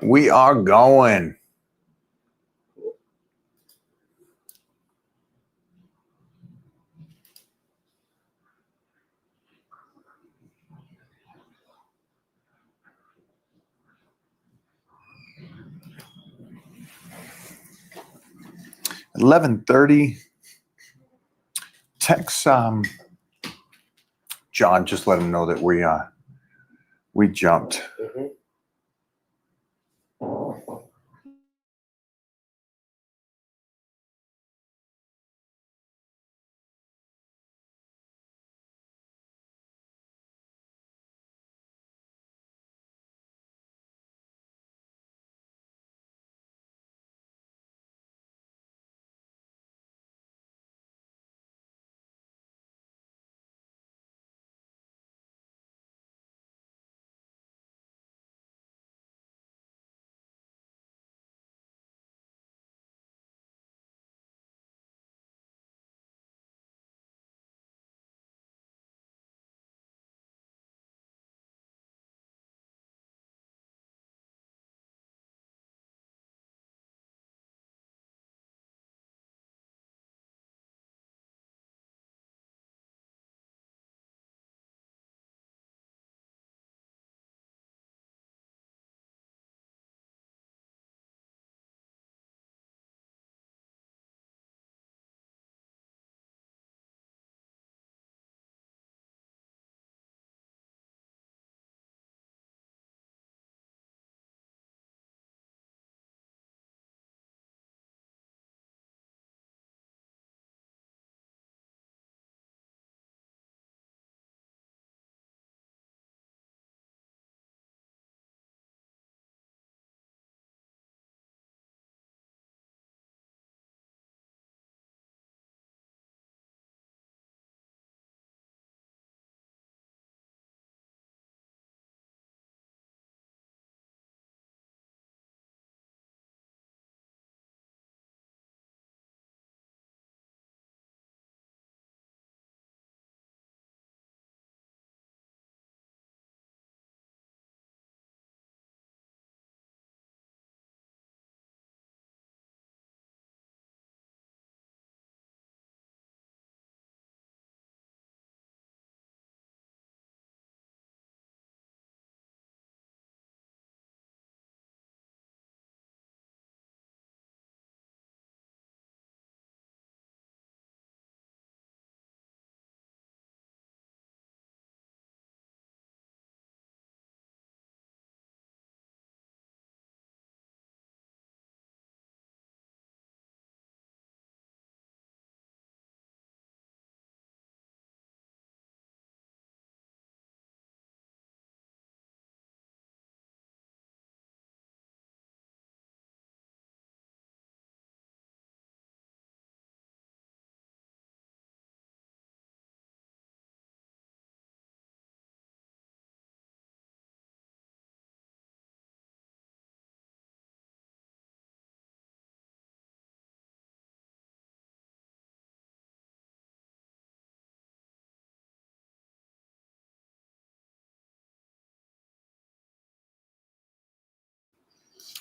We are going. At 11:30. Text John. Just let him know that we jumped. Mm-hmm.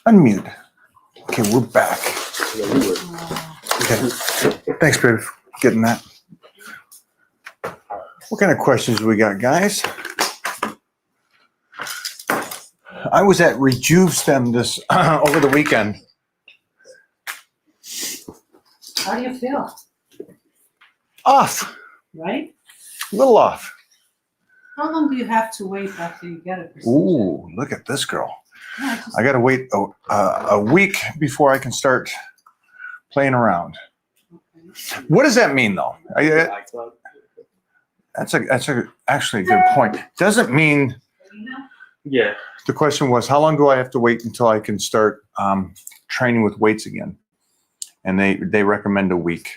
Unmute. Okay, we're back. Yeah, we were. Okay. Thanks, babe, for getting that. What kind of questions we got, guys? I was at RejuveStem this over the weekend. How do you feel? Off. Right? A little off. How long do you have to wait after you get a procedure? Ooh, look at this girl. No, just- I got to wait a week before I can start playing around. okay. What does that mean, though? That's actually a good point. Doesn't mean. Yeah. The question was, how long do I have to wait until I can start training with weights again? And they recommend a week.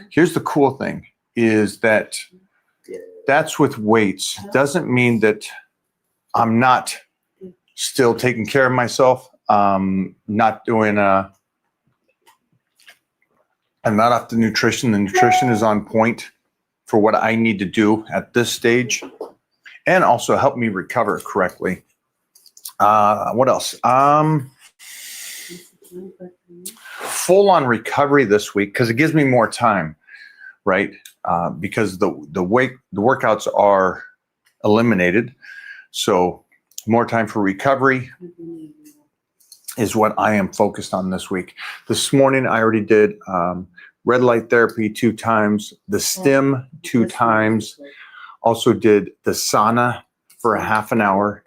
Here's the cool thing is that that's with weights. Doesn't mean that I'm not still taking care of myself. Not doing I'm not off the nutrition. The nutrition is on point for what I need to do at this stage and also help me recover correctly. What else? full on recovery this week because it gives me more time, right? Because the workouts are eliminated, so more time for recovery is what I am focused on this week. This morning I already did red light therapy 2 times, the stim 2 times, also did the sauna for a half an hour.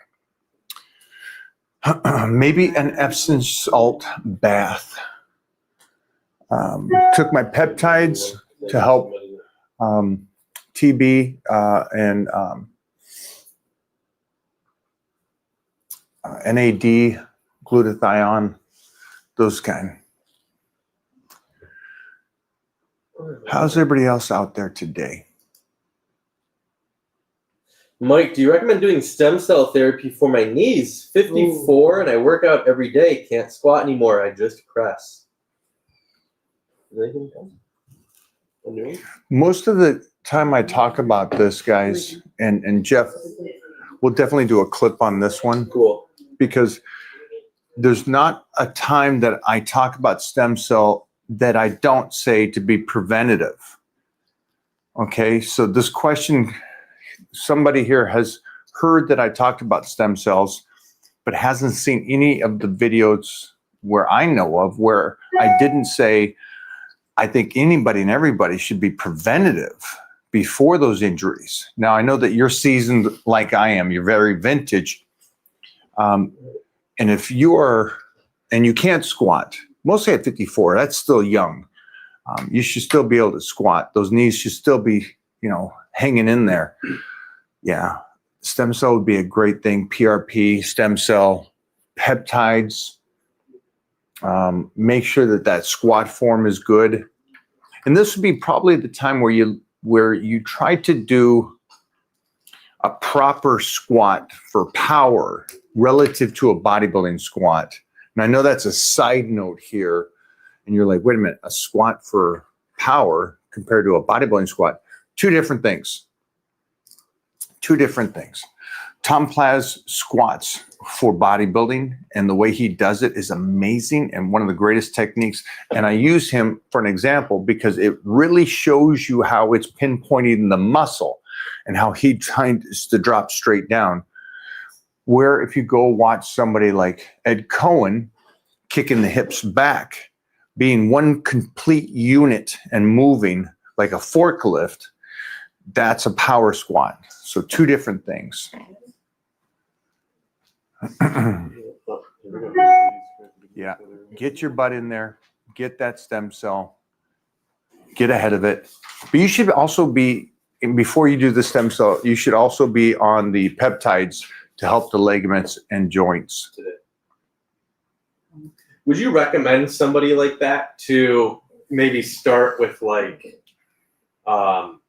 Maybe an Epsom salt bath. Took my peptides to help TB and NAD, glutathione, those kind. How's everybody else out there today? Mike, do you recommend doing stem cell therapy for my knees? 54 and I work out every day. Can't squat anymore. I just press. Is anything else? Most of the time I talk about this, guys, and Jeff, we'll definitely do a clip on this one. Cool. Because there's not a time that I talk about stem cell that I don't say to be preventative. Okay, so this question, somebody here has heard that I talked about stem cells, but hasn't seen any of the videos where I know of where I didn't say, I think anybody and everybody should be preventative before those injuries. Now, I know that you're seasoned like I am, you're very vintage. And if you are, and you can't squat, mostly at 54, that's still young. You should still be able to squat. Those knees should still be, hanging in there. Yeah, stem cell would be a great thing. PRP, stem cell, peptides. Make sure that squat form is good. And this would be probably the time where you try to do a proper squat for power relative to a bodybuilding squat. And I know that's a side note here. And you're like, wait a minute, a squat for power compared to a bodybuilding squat. 2 different things. 2 different things. Tom Plaz squats for bodybuilding, and the way he does it is amazing and one of the greatest techniques. And I use him for an example because it really shows you how it's pinpointing the muscle and how he tries to drop straight down. Where if you go watch somebody like Ed Cohen kicking the hips back, being one complete unit and moving like a forklift, that's a power squat. So 2 different things. Yeah, get your butt in there, get that stem cell, get ahead of it. But you should also be, before you do the stem cell, you should also be on the peptides to help the ligaments and joints. Would you recommend somebody like that to maybe start with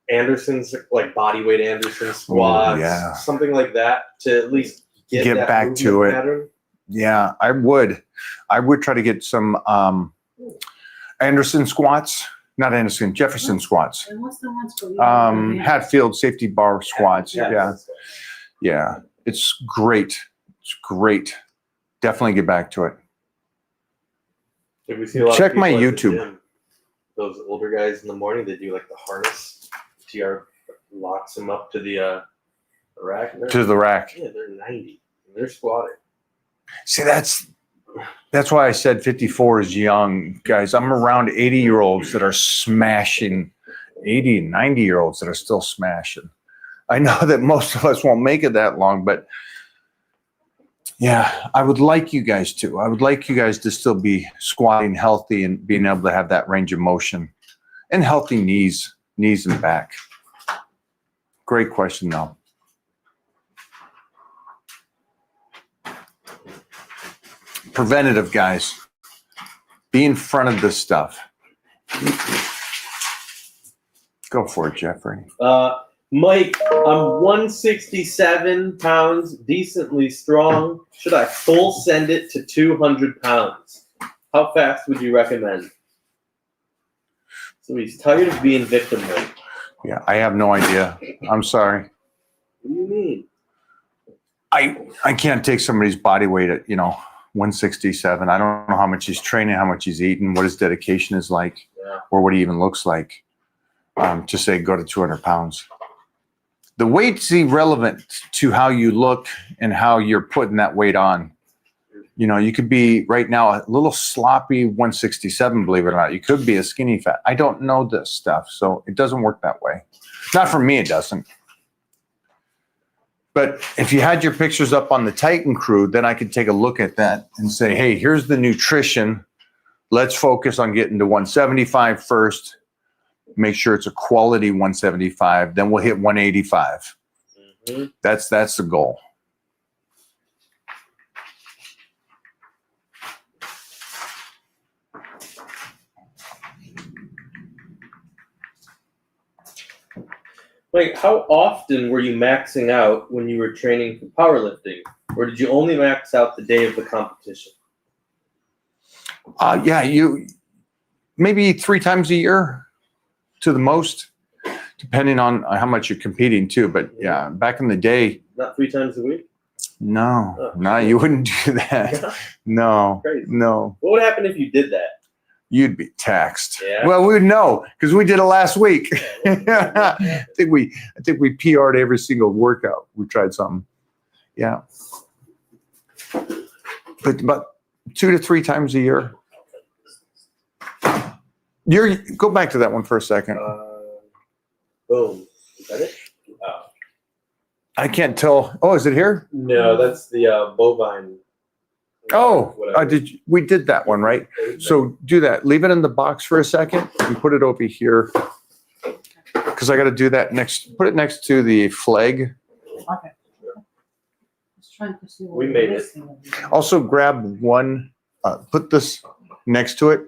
Anderson's, like bodyweight Anderson squats, yeah. Something like that to at least get that back to it. pattern? Yeah, I would try to get some Anderson squats, not Anderson, Jefferson squats. And what's the ones for Hatfield safety bar squats. Yeah. It's great. It's great. Definitely get back to it. Like we see a lot Check of my people at the YouTube. gym, those older guys in the morning, they do like the harness. TR locks them up to the rack. To the rack. Yeah, they're 90. And they're squatting. See, that's why I said 54 is young, guys. I'm around 80-year-olds that are smashing, 80 and 90-year-olds that are still smashing. I know that most of us won't make it that long, but yeah, I would like you guys to. I would like you guys to still be squatting healthy and being able to have that range of motion and healthy knees and back. Great question, though. Preventative, guys. Be in front of this stuff. Go for it, Jeffrey. Mike, I'm 167 pounds, decently strong. Should I full send it to 200 pounds? How fast would you recommend? So he's tired of being victim raped. Yeah, I have no idea. I'm sorry. What do you mean? I can't take somebody's body weight at, 167. I don't know how much he's training, how much he's eating, what his dedication is like, Yeah. or what he even looks like. To say go to 200 pounds. The weight's irrelevant to how you look and how you're putting that weight on. You know, you could be right now a little sloppy 167, believe it or not. You could be a skinny fat. I don't know this stuff, so it doesn't work that way. Not for me, it doesn't. But if you had your pictures up on the Titan Crew, then I could take a look at that and say, hey, here's the nutrition. Let's focus on getting to 175 first. Make sure it's a quality 175. Then we'll hit 185. Mhm. That's the goal. Like, how often were you maxing out when you were training for powerlifting? Or did you only max out the day of the competition? Yeah, you maybe 3 times a year to the most, depending on how much you're competing too. But yeah, back in the day, Not 3 times a week? no, Oh, no, you wouldn't do that. No, Crazy. no, What would happen if you did that? you'd be taxed. Yeah? Well, we would know because we did it last week. Yeah. I think we PR'd every single workout. We tried something. Yeah. But about 2 to 3 times a year. Go back to that one for a second. Boom. Is that it? Oh. I can't tell. Oh, is it here? No, that's the bovine. Oh, Whatever. we did that one, right? So do that. Leave it in the box for a second and put it over here. Because I got to do that next. Put it next to the flag. Okay. Just trying to see what We we're made it. missing. Also grab one, put this next to it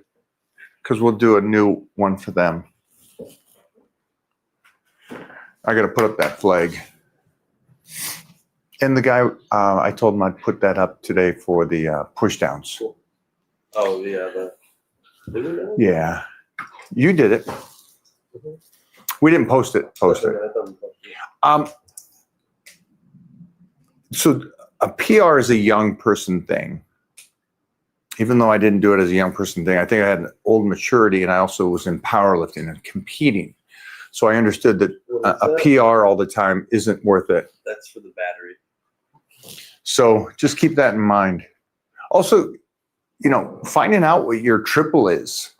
because we'll do a new one for them. I got to put up that flag. And the guy, I told him I'd put that up today for the push downs. Oh, yeah. The Yeah. You did it. We didn't post it. So a PR is a young person thing. Even though I didn't do it as a young person thing, I think I had an old maturity and I also was in powerlifting and competing. So I understood that a PR all the time isn't worth it. That's for the battery. So just keep that in mind. Also, you know, finding out what your triple is,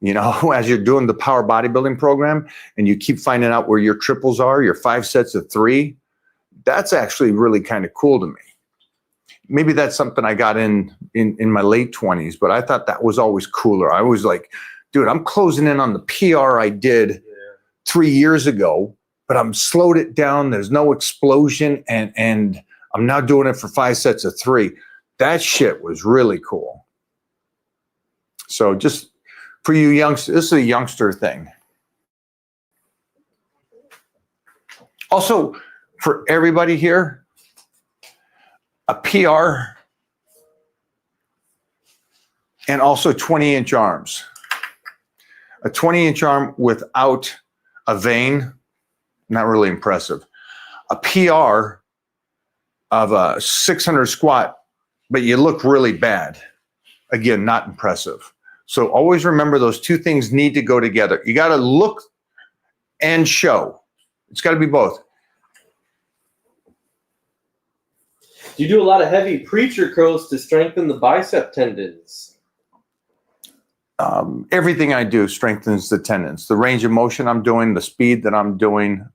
you know, as you're doing the power bodybuilding program and you keep finding out where your triples are, your 5 sets of 3, that's actually really kind of cool to me. Maybe that's something I got in my late 20s, but I thought that was always cooler. I was like, dude, I'm closing in on the PR I did 3 years ago, but I'm slowed it down. There's no explosion and I'm now doing it for 5 sets of 3. That shit was really cool. So just for you youngsters, this is a youngster thing. Also, for everybody here, a PR and also 20-inch arms. A 20-inch arm without a vein, not really impressive. A PR of a 600 squat, but you look really bad. Again, not impressive. So always remember those two things need to go together. You got to look and show. It's got to be both. Do you do a lot of heavy preacher curls to strengthen the bicep tendons? Everything I do strengthens the tendons. The range of motion I'm doing, the speed that I'm doing,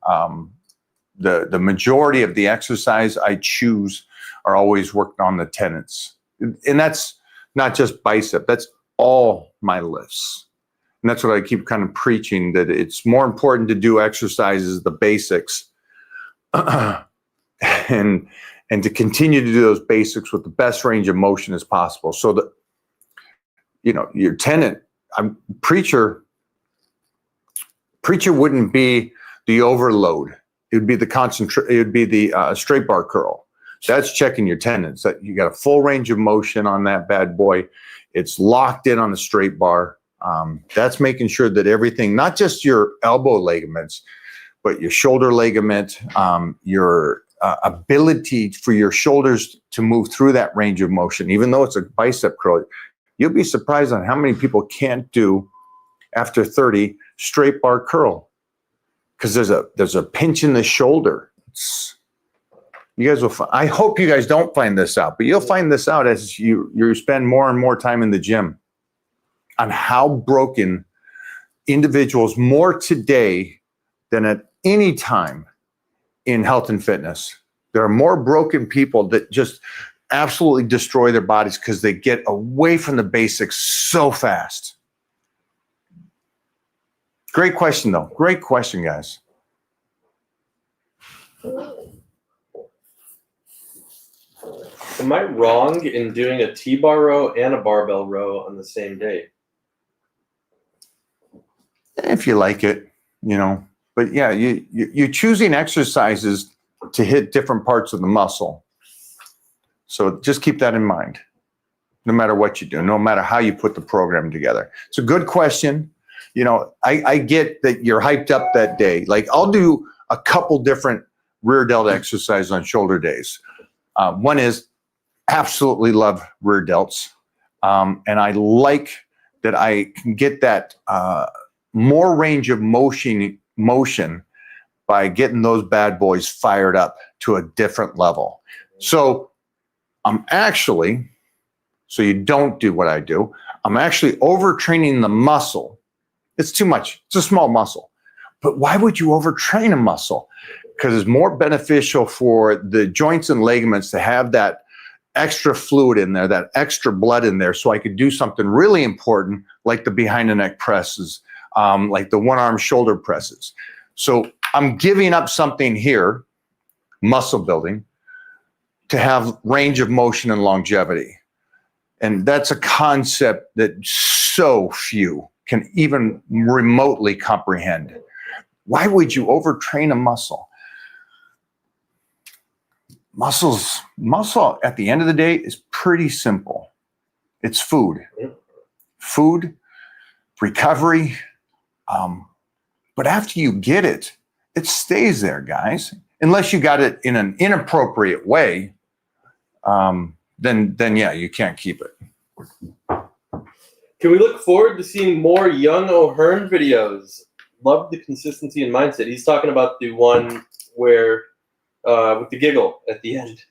the majority of the exercise I choose are always worked on the tendons. And that's not just bicep, that's all my lifts. And that's what I keep kind of preaching, that it's more important to do exercises, the basics, and to continue to do those basics with the best range of motion as possible. So that, you know, your tendon, preacher wouldn't be the overload. It would be the straight bar curl. That's checking your tendons. That you got a full range of motion on that bad boy. It's locked in on the straight bar. That's making sure that everything, not just your elbow ligaments, but your shoulder ligament, your ability for your shoulders to move through that range of motion, even though it's a bicep curl. You'll be surprised on how many people can't do after 30 straight bar curl because there's a pinch in the shoulder. You guys will. I hope you guys don't find this out, but you'll find this out as you spend more and more time in the gym on how broken individuals more today than at any time in health and fitness. There are more broken people that just absolutely destroy their bodies because they get away from the basics so fast. Great question, though. Great question, guys. Am I wrong in doing a T-bar row and a barbell row on the same day? If you like it, But yeah, you're choosing exercises to hit different parts of the muscle. So just keep that in mind, no matter what you do, no matter how you put the program together. It's a good question. I get that you're hyped up that day. Like I'll do a couple different rear delt exercises on shoulder days. One is absolutely love rear delts. And I like that I can get that more range of motion by getting those bad boys fired up to a different level. So so you don't do what I do, I'm actually overtraining the muscle. It's too much. It's a small muscle. But why would you overtrain a muscle? Because it's more beneficial for the joints and ligaments to have that extra fluid in there, that extra blood in there, so I could do something really important like the behind the neck presses, like the one arm shoulder presses. So I'm giving up something here, muscle building, to have range of motion and longevity. And that's a concept that so few can even remotely comprehend. Why would you overtrain a muscle? Muscle at the end of the day is pretty simple. It's food. Food, recovery. But after you get it, it stays there, guys. Unless you got it in an inappropriate way, then yeah, you can't keep it. Can we look forward to seeing more young O'Hearn videos? Love the consistency and mindset. He's talking about the one where with the giggle at the end.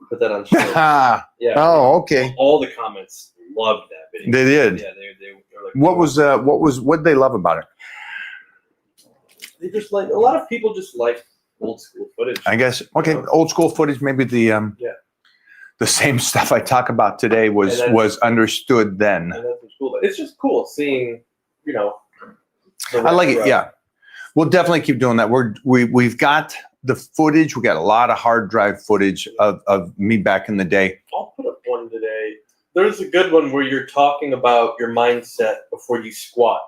Put that on show. Yeah. Oh, okay. All the comments loved that video. They did. Yeah, they were like, what did they love about it? They just like, a lot of people just like old school footage. I guess, okay, old school footage, maybe the same stuff I talk about today was understood then. And that's what's cool. But it's just cool seeing, I like it, yeah. We'll definitely keep doing that. We've got the footage. We got a lot of hard drive footage of me back in the day. I'll put up one today. There's a good one where you're talking about your mindset before you squat.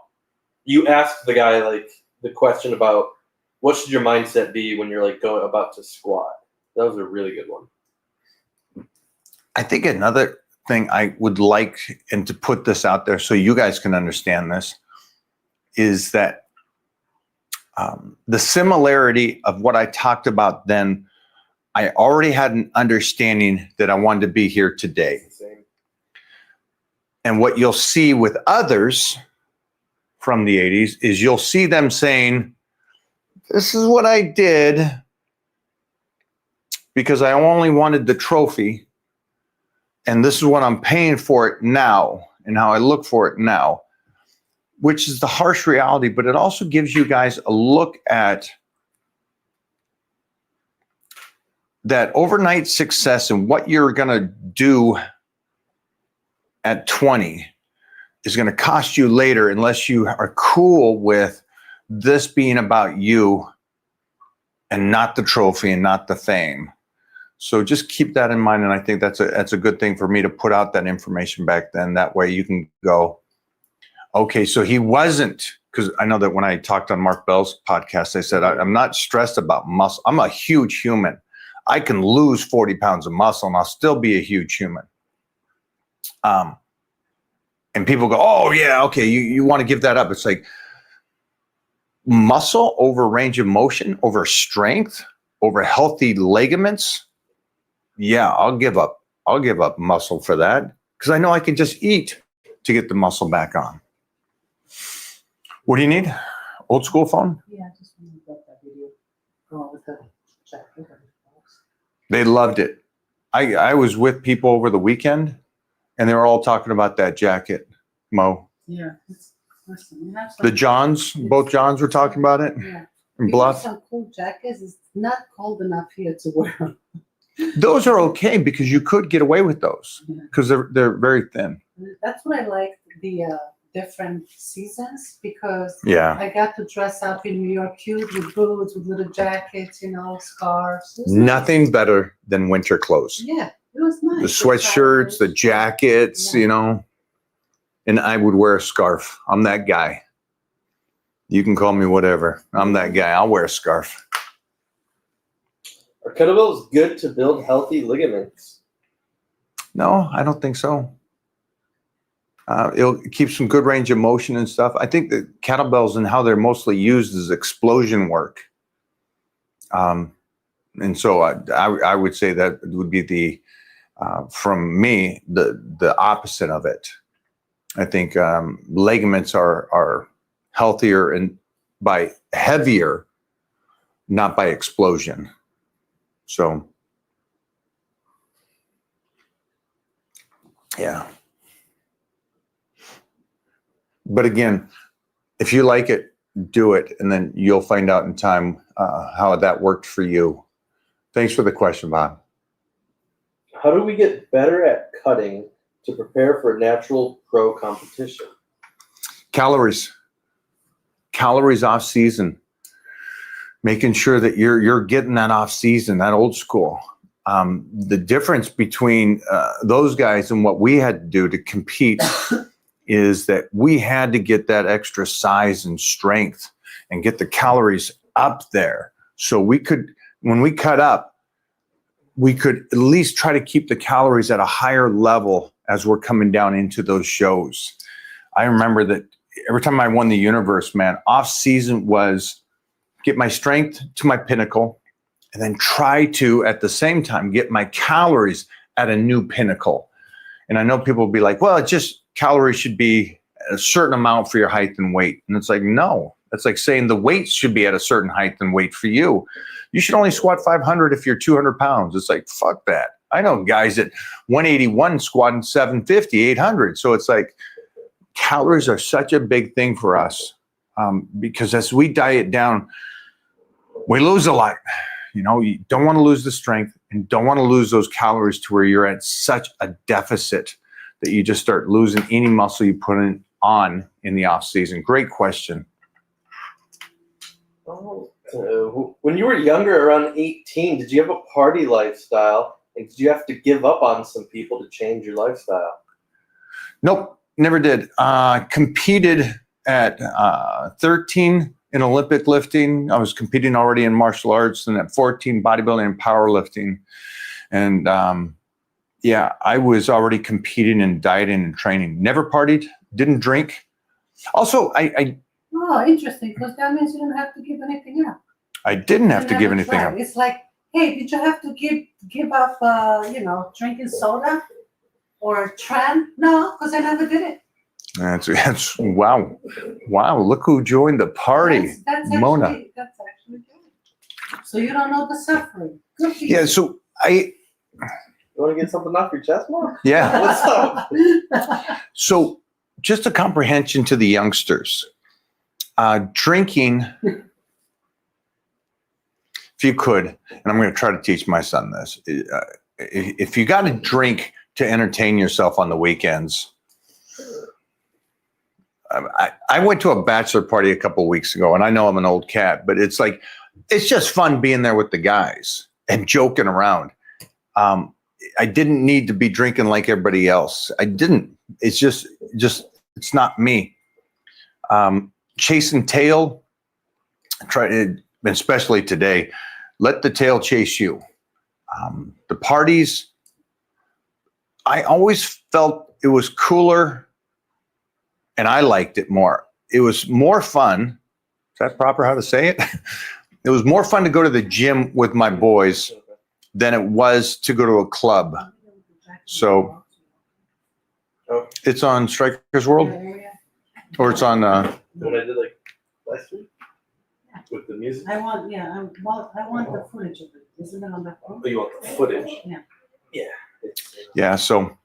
You ask the guy like the question about what should your mindset be when you're like about to squat. That was a really good one. I think another thing I would like, and to put this out there so you guys can understand this, is that the similarity of what I talked about then, I already had an understanding that I wanted to be here today. Same. And what you'll see with others from the 80s is you'll see them saying, this is what I did because I only wanted the trophy. And this is what I'm paying for it now and how I look for it now, which is the harsh reality, but it also gives you guys a look at that overnight success and what you're going to do at 20 is going to cost you later unless you are cool with this being about you and not the trophy and not the fame. So just keep that in mind, and I think that's a good thing for me to put out that information back then. That way you can go, okay, so he wasn't, because I know that when I talked on Mark Bell's podcast, I said, I'm not stressed about muscle. I'm a huge human. I can lose 40 pounds of muscle and I'll still be a huge human. And people go, oh yeah, okay, you want to give that up. It's like muscle over range of motion over strength. over healthy ligaments, yeah, I'll give up muscle for that because I know I can just eat to get the muscle back on. What do you need? Old school phone? Yeah, I just want to get that video going with the jacket. They loved it. I was with people over the weekend and they were all talking about that jacket, Mo. Yeah. Listen, you have The some- Johns, both Johns were talking about it. Yeah. And You have Bluff. some cool jackets. It's not cold enough here to wear them. Those are okay because you could get away with those because they're very thin. That's what I like, the different seasons, because Yeah. I got to dress up in New York cute with boots, with little jackets, scarves. It was Nothing better than winter clothes. nice. Yeah, it was nice. The sweatshirts, the jackets, Yeah. and I would wear a scarf. I'm that guy. You can call me whatever. I'm that guy. I'll wear a scarf. Are kettlebells good to build healthy ligaments? No, I don't think so. It'll keep some good range of motion and stuff. I think the kettlebells and how they're mostly used is explosion work. And so I would say that would be the, from me, the opposite of it. I think ligaments are healthier and by heavier, not by explosion. So, yeah. But again, if you like it, do it, and then you'll find out in time how that worked for you. Thanks for the question, Bob. How do we get better at cutting to prepare for a natural pro competition? Calories off season. Making sure that you're getting that off season, that old school. The difference between those guys and what we had to do to compete is that we had to get that extra size and strength and get the calories up there. So we could, when we cut up, we could at least try to keep the calories at a higher level as we're coming down into those shows. I remember that every time I won the universe, man, off season was get my strength to my pinnacle and then try to, at the same time, get my calories at a new pinnacle. And I know people will be like, well, it just calories should be a certain amount for your height and weight. And it's like, no, that's like saying the weights should be at a certain height and weight for you. You should only squat 500 if you're 200 pounds. It's like, fuck that. I know guys at 181 squatting 750, 800. So it's like calories are such a big thing for us because as we diet down, we lose a lot. You know, you don't want to lose the strength and don't want to lose those calories to where you're at such a deficit that you just start losing any muscle you put on in the off season. Great question. Oh, when you were younger, around 18, did you have a party lifestyle? And did you have to give up on some people to change your lifestyle? Nope, never did. Competed at 13 in Olympic lifting. I was competing already in martial arts, and at 14, bodybuilding and powerlifting. And yeah, I was already competing in dieting and training. Never partied, didn't drink. Also, Oh, interesting, because that means you don't have to give anything up. I didn't have You to give never anything tried. up. It's like, hey, did you have to give up, drinking soda or tran? No, because I never did it. That's wow. Look who joined the party. That's Mona. That's actually good. So you don't know the suffering. Good for Yeah, you. so You want to get something off your chest, Mark? yeah. What's up? So just a comprehension to the youngsters. Drinking, if you could, and I'm going to try to teach my son this, if you got to drink to entertain yourself on the weekends. I went to a bachelor party a couple of weeks ago, and I know I'm an old cat, but it's like, it's just fun being there with the guys and joking around. I didn't need to be drinking like everybody else. I didn't. It's just it's not me. Chasing tail, try to, especially today, let the tail chase you. The parties, I always felt it was cooler and I liked it more. It was more fun. Is that proper how to say it? it was more fun to go to the gym with my boys than it was to go to a club. So it's on Strikers World, or it's on. When I did like last week with the music. I want the footage of it. Isn't it on my phone? Oh, you want the footage? Yeah. Yeah. It's, Yeah. So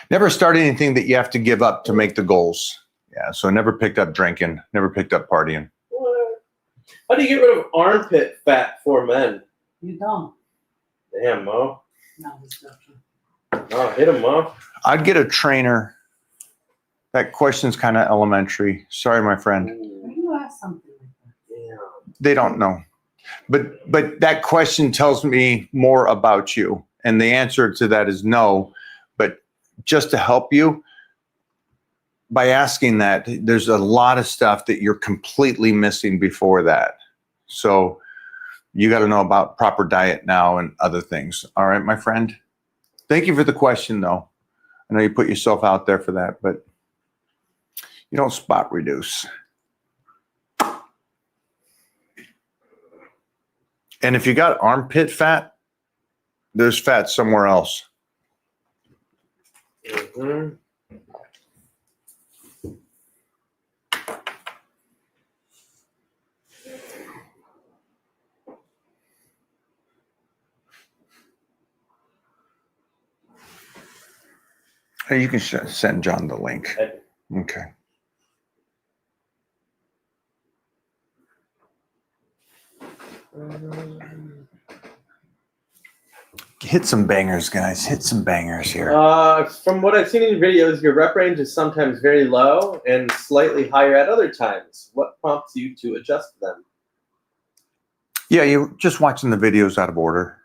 never start anything that you have to give up to make the goals. Yeah. So never picked up drinking. Never picked up partying. what? How do you get rid of armpit fat for men? You don't. Damn, Mo. No, it's joking. Oh, hit him, Mo. I'd get a trainer. That question's kind of elementary. Sorry, my friend. Why do you ask something like that? Damn. They don't know. But that question tells me more about you. And the answer to that is no. But just to help you, by asking that, there's a lot of stuff that you're completely missing before that. So you got to know about proper diet now and other things. All right, my friend? Thank you for the question, though. I know you put yourself out there for that, but you don't spot reduce. And if you got armpit fat, there's fat somewhere else. Mm-hmm. Hey, you can send John the link. Okay. Hit some bangers, guys. Hit some bangers here. From what I've seen in your videos, your rep range is sometimes very low and slightly higher at other times. What prompts you to adjust them? Yeah, you're just watching the videos out of order.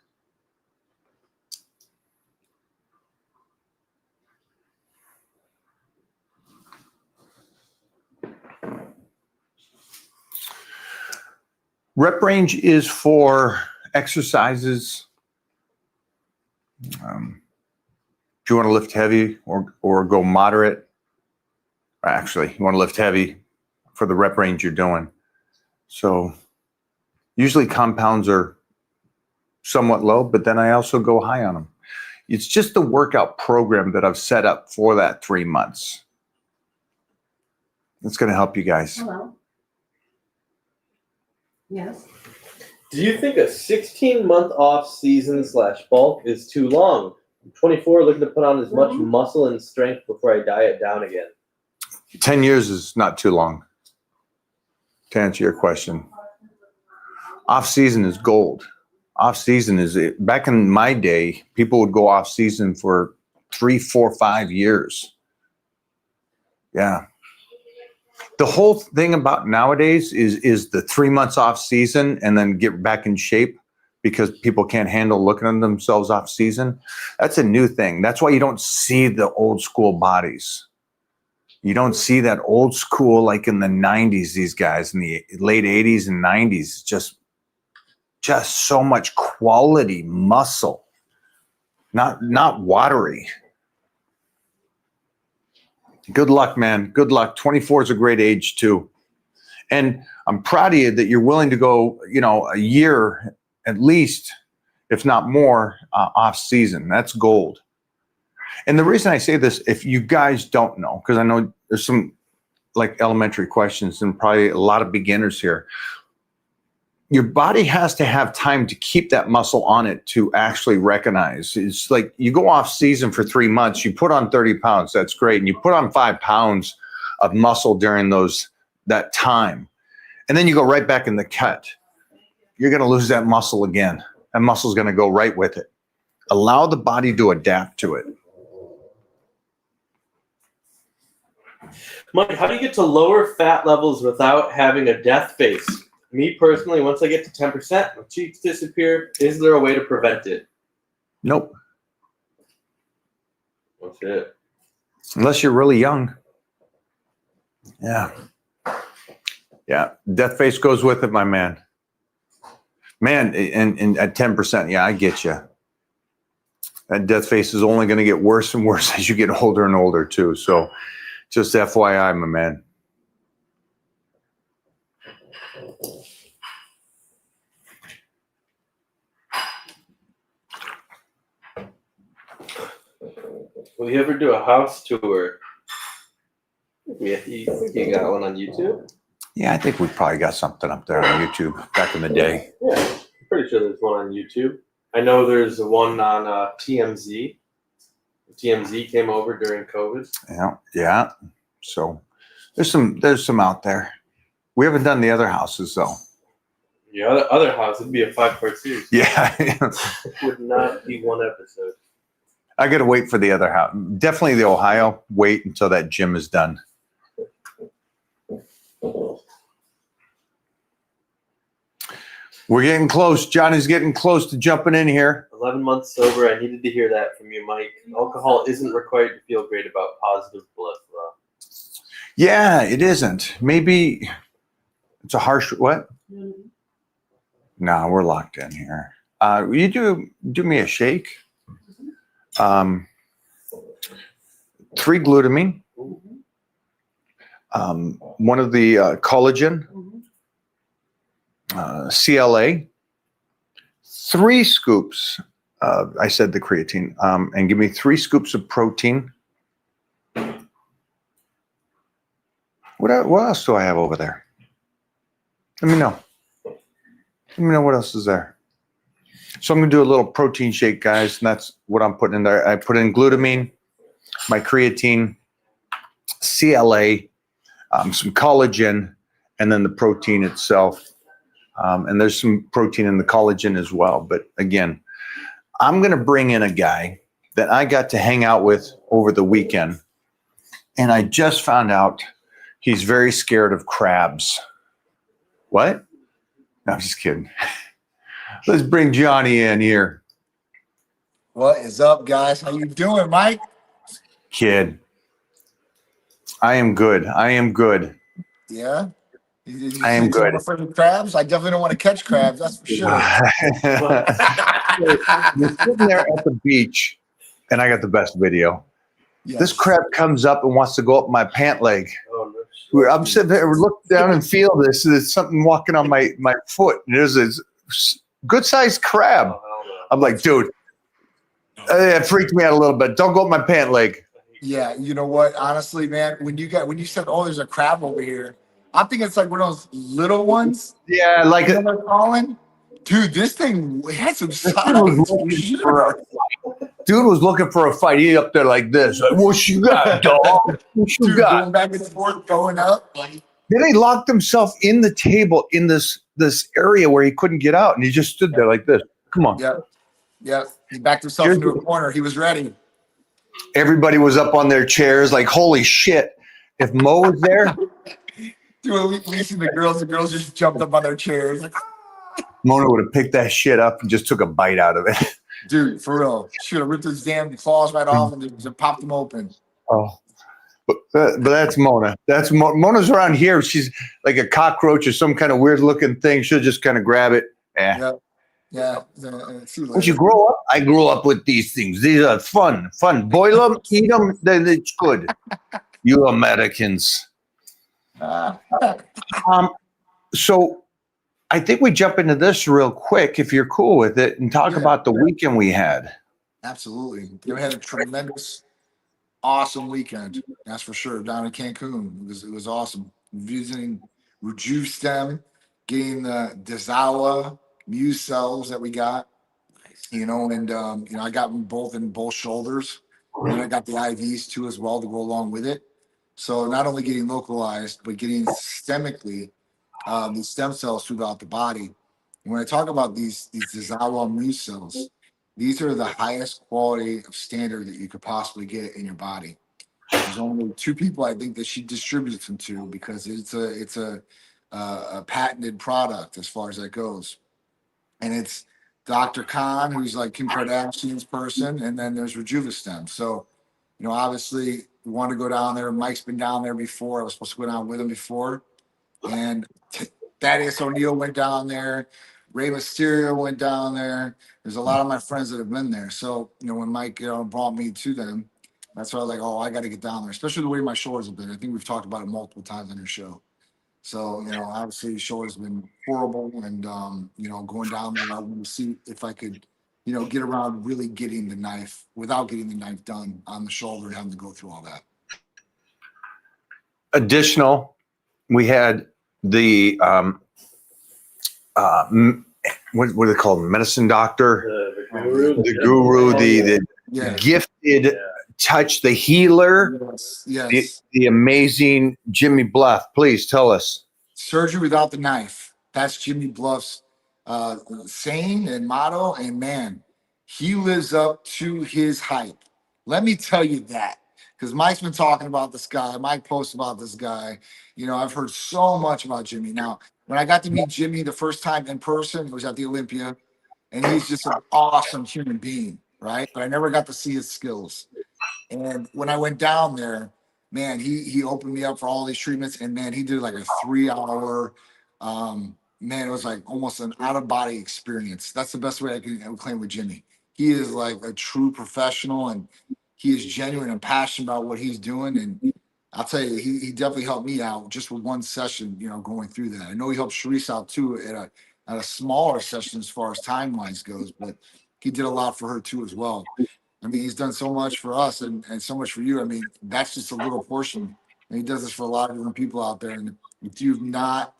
Rep range is for exercises. If you want to lift heavy or go moderate, actually, you want to lift heavy for the rep range you're doing. So usually compounds are somewhat low, but then I also go high on them. It's just the workout program that I've set up for that 3 months. It's going to help you guys. Hello. Yes. Do you think a 16-month off season / bulk is too long? I'm 24, looking to put on as much muscle and strength before I diet down again. 10 years is not too long, to answer your question. Off season is gold. Off season is it. Back in my day, people would go off season for 3, 4, 5 years. Yeah. The whole thing about nowadays is the 3 months off season and then get back in shape because people can't handle looking at themselves off season. That's a new thing. That's why you don't see the old school bodies. You don't see that old school like in the 90s, these guys in the late 80s and 90s, just so much quality muscle, not watery. Good luck, man. Good luck. 24 is a great age too. And I'm proud of you that you're willing to go, a year at least, if not more, off season. That's gold. And the reason I say this, if you guys don't know, because I know there's some like elementary questions and probably a lot of beginners here. Your body has to have time to keep that muscle on it to actually recognize. It's like you go off season for 3 months, you put on 30 pounds, that's great. And you put on 5 pounds of muscle during that time. And then you go right back in the cut. You're going to lose that muscle again. That muscle's going to go right with it. Allow the body to adapt to it. Mike, how do you get to lower fat levels without having a death face? Me personally, once I get to 10%, my cheeks disappear. Is there a way to prevent it? Nope. That's it. Unless you're really young. Yeah. Yeah. Death face goes with it, my man. Man, and at 10%, yeah, I get you. That death face is only going to get worse and worse as you get older and older, too. So just FYI, my man. Will you ever do a house tour? Yeah, you got one on YouTube? Yeah, I think we probably got something up there on YouTube back in the day. Yeah, I'm pretty sure there's one on YouTube. I know there's one on TMZ. TMZ came over during COVID. Yeah. So there's some out there. We haven't done the other houses though. The other house would be a 5-part series. Yeah. It would not be one episode. I got to wait for the other house. Definitely the Ohio. Wait until that gym is done. We're getting close. Johnny's getting close to jumping in here. 11 months sober. I needed to hear that from you, Mike. Alcohol isn't required to feel great about positive blood flow. Yeah, it isn't. Maybe it's a harsh what? No, we're locked in here. Will you do me a shake? 3 glutamine. One of the collagen. CLA. 3 scoops. I said the creatine. And give me 3 scoops of protein. What else do I have over there? Let me know. Let me know what else is there. So I'm going to do a little protein shake, guys, and that's what I'm putting in there. I put in glutamine, my creatine, CLA, some collagen, and then the protein itself. And there's some protein in the collagen as well. But again, I'm going to bring in a guy that I got to hang out with over the weekend, and I just found out he's very scared of crabs. What? No, I'm just kidding. Let's bring Johnny in here. What is up, guys? How you doing, Mike? Kid, I am good. I am good. Yeah? I am good. For the crabs? I definitely don't want to catch crabs, that's for sure. We're sitting there at the beach, and I got the best video. Yes. This crab comes up and wants to go up my pant leg. Oh, no. I'm sitting there, look down and feel this. There's something walking on my foot. And there's a good-sized crab. I'm like, dude, it freaked me out a little bit. Don't go up my pant leg. Yeah, you know what? Honestly, man, when you said, "Oh, there's a crab over here," I'm thinking it's like one of those little ones. Yeah, like You know what they're calling? Dude, this thing had some size. Dude was looking for a fight. He up there like this. Like, what you got, dog? What you Dude, got? going back and forth, going up. Like, Then he locked himself in the table in this area where he couldn't get out, and he just stood there like this. Come on. yeah. He backed himself into a corner. He was ready. Everybody was up on their chairs like, holy shit. If Mo was there, Dude, at least the girls just jumped up on their chairs. Like, Mona would have picked that shit up and just took a bite out of it. dude, for real. Should have ripped his damn claws right off and just popped them open. Oh, but that's Mona. Mona's around here. She's like a cockroach or some kind of weird looking thing. She'll just kind of grab it. Yeah. See you Once you later. grow up, I grew up with these things. These are fun. Boil them, eat them, then it's good. You Americans. So I think we jump into this real quick, if you're cool with it, and talk about the weekend we had. Absolutely. We had a tremendous, awesome weekend. That's for sure. Down in Cancun. It was awesome. Visiting RejuveStem, getting the Dezawa Muse cells that we got. And I got them both in both shoulders. And I got the IVs too as well to go along with it. So not only getting localized, but getting systemically these stem cells throughout the body. And when I talk about these Dezawa Muse cells, these are the highest quality of standard that you could possibly get in your body. There's only 2 people I think that she distributes them to because it's a patented product as far as that goes. And it's Dr. Khan, who's like Kim Kardashian's person, and then there's RejuveStem. So, obviously we want to go down there. Mike's been down there before. I was supposed to go down with him before. And Thaddeus O'Neal went down there. Rey Mysterio went down there. There's a lot of my friends that have been there. So, when Mike brought me to them, that's why I was like, oh, I got to get down there, especially the way my shoulders have been. I think we've talked about it multiple times on your show. So, obviously, shoulders have been horrible. And, going down there, I wanted to see if I could, get around really getting the knife without getting the knife done on the shoulder and having to go through all that. Additional, we had the what do they call them? Medicine doctor, The guru. the guru, the Yeah. gifted Yeah. touch, the healer, Yes. the amazing Jimmy Bluff. Please tell us. Surgery without the knife. That's Jimmy Bluff's saying and motto. And man, he lives up to his hype. Let me tell you that. Because Mike's been talking about this guy. Mike posts about this guy. I've heard so much about Jimmy. Now, when I got to meet Jimmy the first time in person, it was at the Olympia. And he's just an awesome human being, right? But I never got to see his skills. And when I went down there, man, he opened me up for all these treatments. And man, he did like a 3-hour, man, it was like almost an out-of-body experience. That's the best way I can claim with Jimmy. He is like a true professional, and he is genuine and passionate about what he's doing. And I'll tell you, he definitely helped me out just with one session, going through that. I know he helped Sharice out too at a smaller session as far as timelines goes, but he did a lot for her too as well. I mean, he's done so much for us and so much for you. I mean, that's just a little portion. And he does this for a lot of different people out there. And if you've not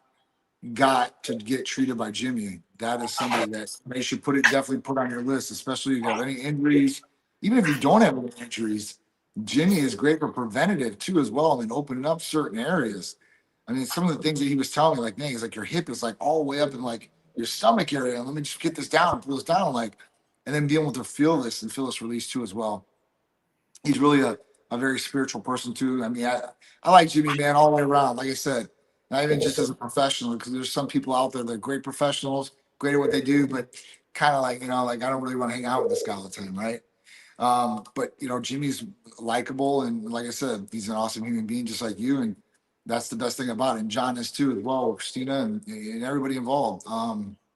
got to get treated by Jimmy, that is somebody that you should definitely put on your list, especially if you have any injuries. Even if you don't have any injuries, Jimmy is great for preventative too as well, and opening up certain areas. I mean, some of the things that he was telling me, like, man, he's like, your hip is like all the way up in like your stomach area. And let me just get this down, pull this down, and then being able to feel this release too as well. He's really a very spiritual person too. I mean, I like Jimmy, man, all the way around. Like I said, not even just as a professional, because there's some people out there that are great professionals, great at what they do, but kind of like, like I don't really want to hang out with this guy all the time, right? But Jimmy's likable, and like I said, he's an awesome human being just like you, and that's the best thing about it. And John is too as well, Christina and everybody involved.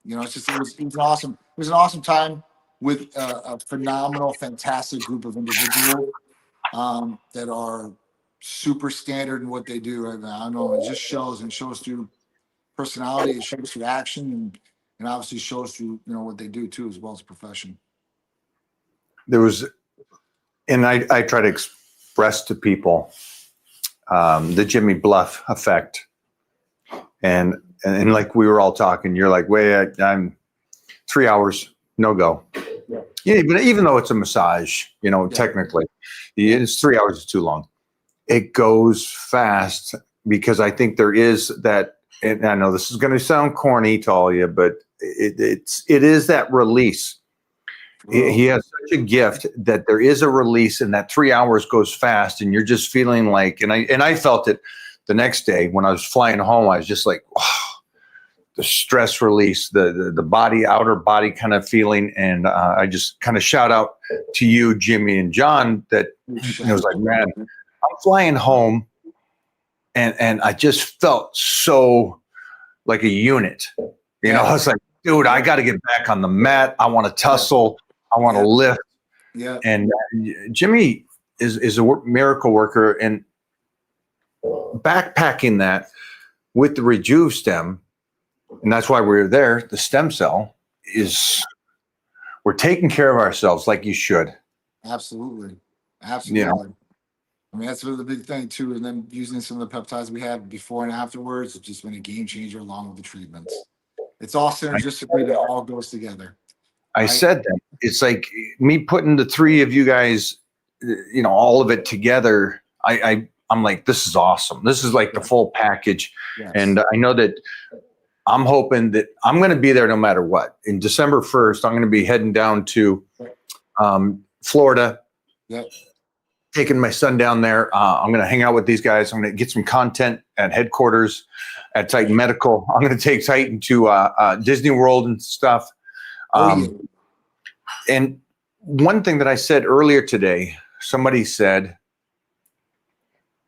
It's just it was an awesome time with a phenomenal, fantastic group of individuals that are super standard in what they do. I don't know, it just shows through personality, it shows through action, and obviously shows through what they do too as well as a profession. There was, and I try to express to people the Jimmy Bluff effect, and like we were all talking, you're like, wait, I'm 3 hours, no go. Yeah, but even though it's a massage, technically, it's 3 hours is too long. It goes fast because I think there is that, and I know this is going to sound corny to all you, but it is that release. He has such a gift that there is a release, and that 3 hours goes fast, and you're just feeling like, and I felt it the next day when I was flying home. I was just like, oh, the stress release, the body, outer body kind of feeling. And I just kind of shout out to you, Jimmy and John, that it was like, man, I'm flying home, and I just felt so like a unit. I was like, dude, I got to get back on the mat. I want to tussle. I want to lift. Yeah. And Jimmy is a miracle worker, and backpacking that with the Rejuve stem, and that's why we're there. The stem cell we're taking care of ourselves like you should. Absolutely. I mean, that's really the big thing too. And then using some of the peptides we have before and afterwards, it's just been a game changer along with the treatments. It's all synergistically, that all goes together. I said that. It's like me putting the three of you guys, all of it together. I'm like, this is awesome. This is like the full package. Yes. And I know that I'm hoping that I'm going to be there no matter what. In December 1st, I'm going to be heading down to Florida. Yep. Taking my son down there. I'm going to hang out with these guys. I'm going to get some content at headquarters at Titan Medical. I'm going to take Titan to Disney World and stuff. And one thing that I said earlier today, somebody said,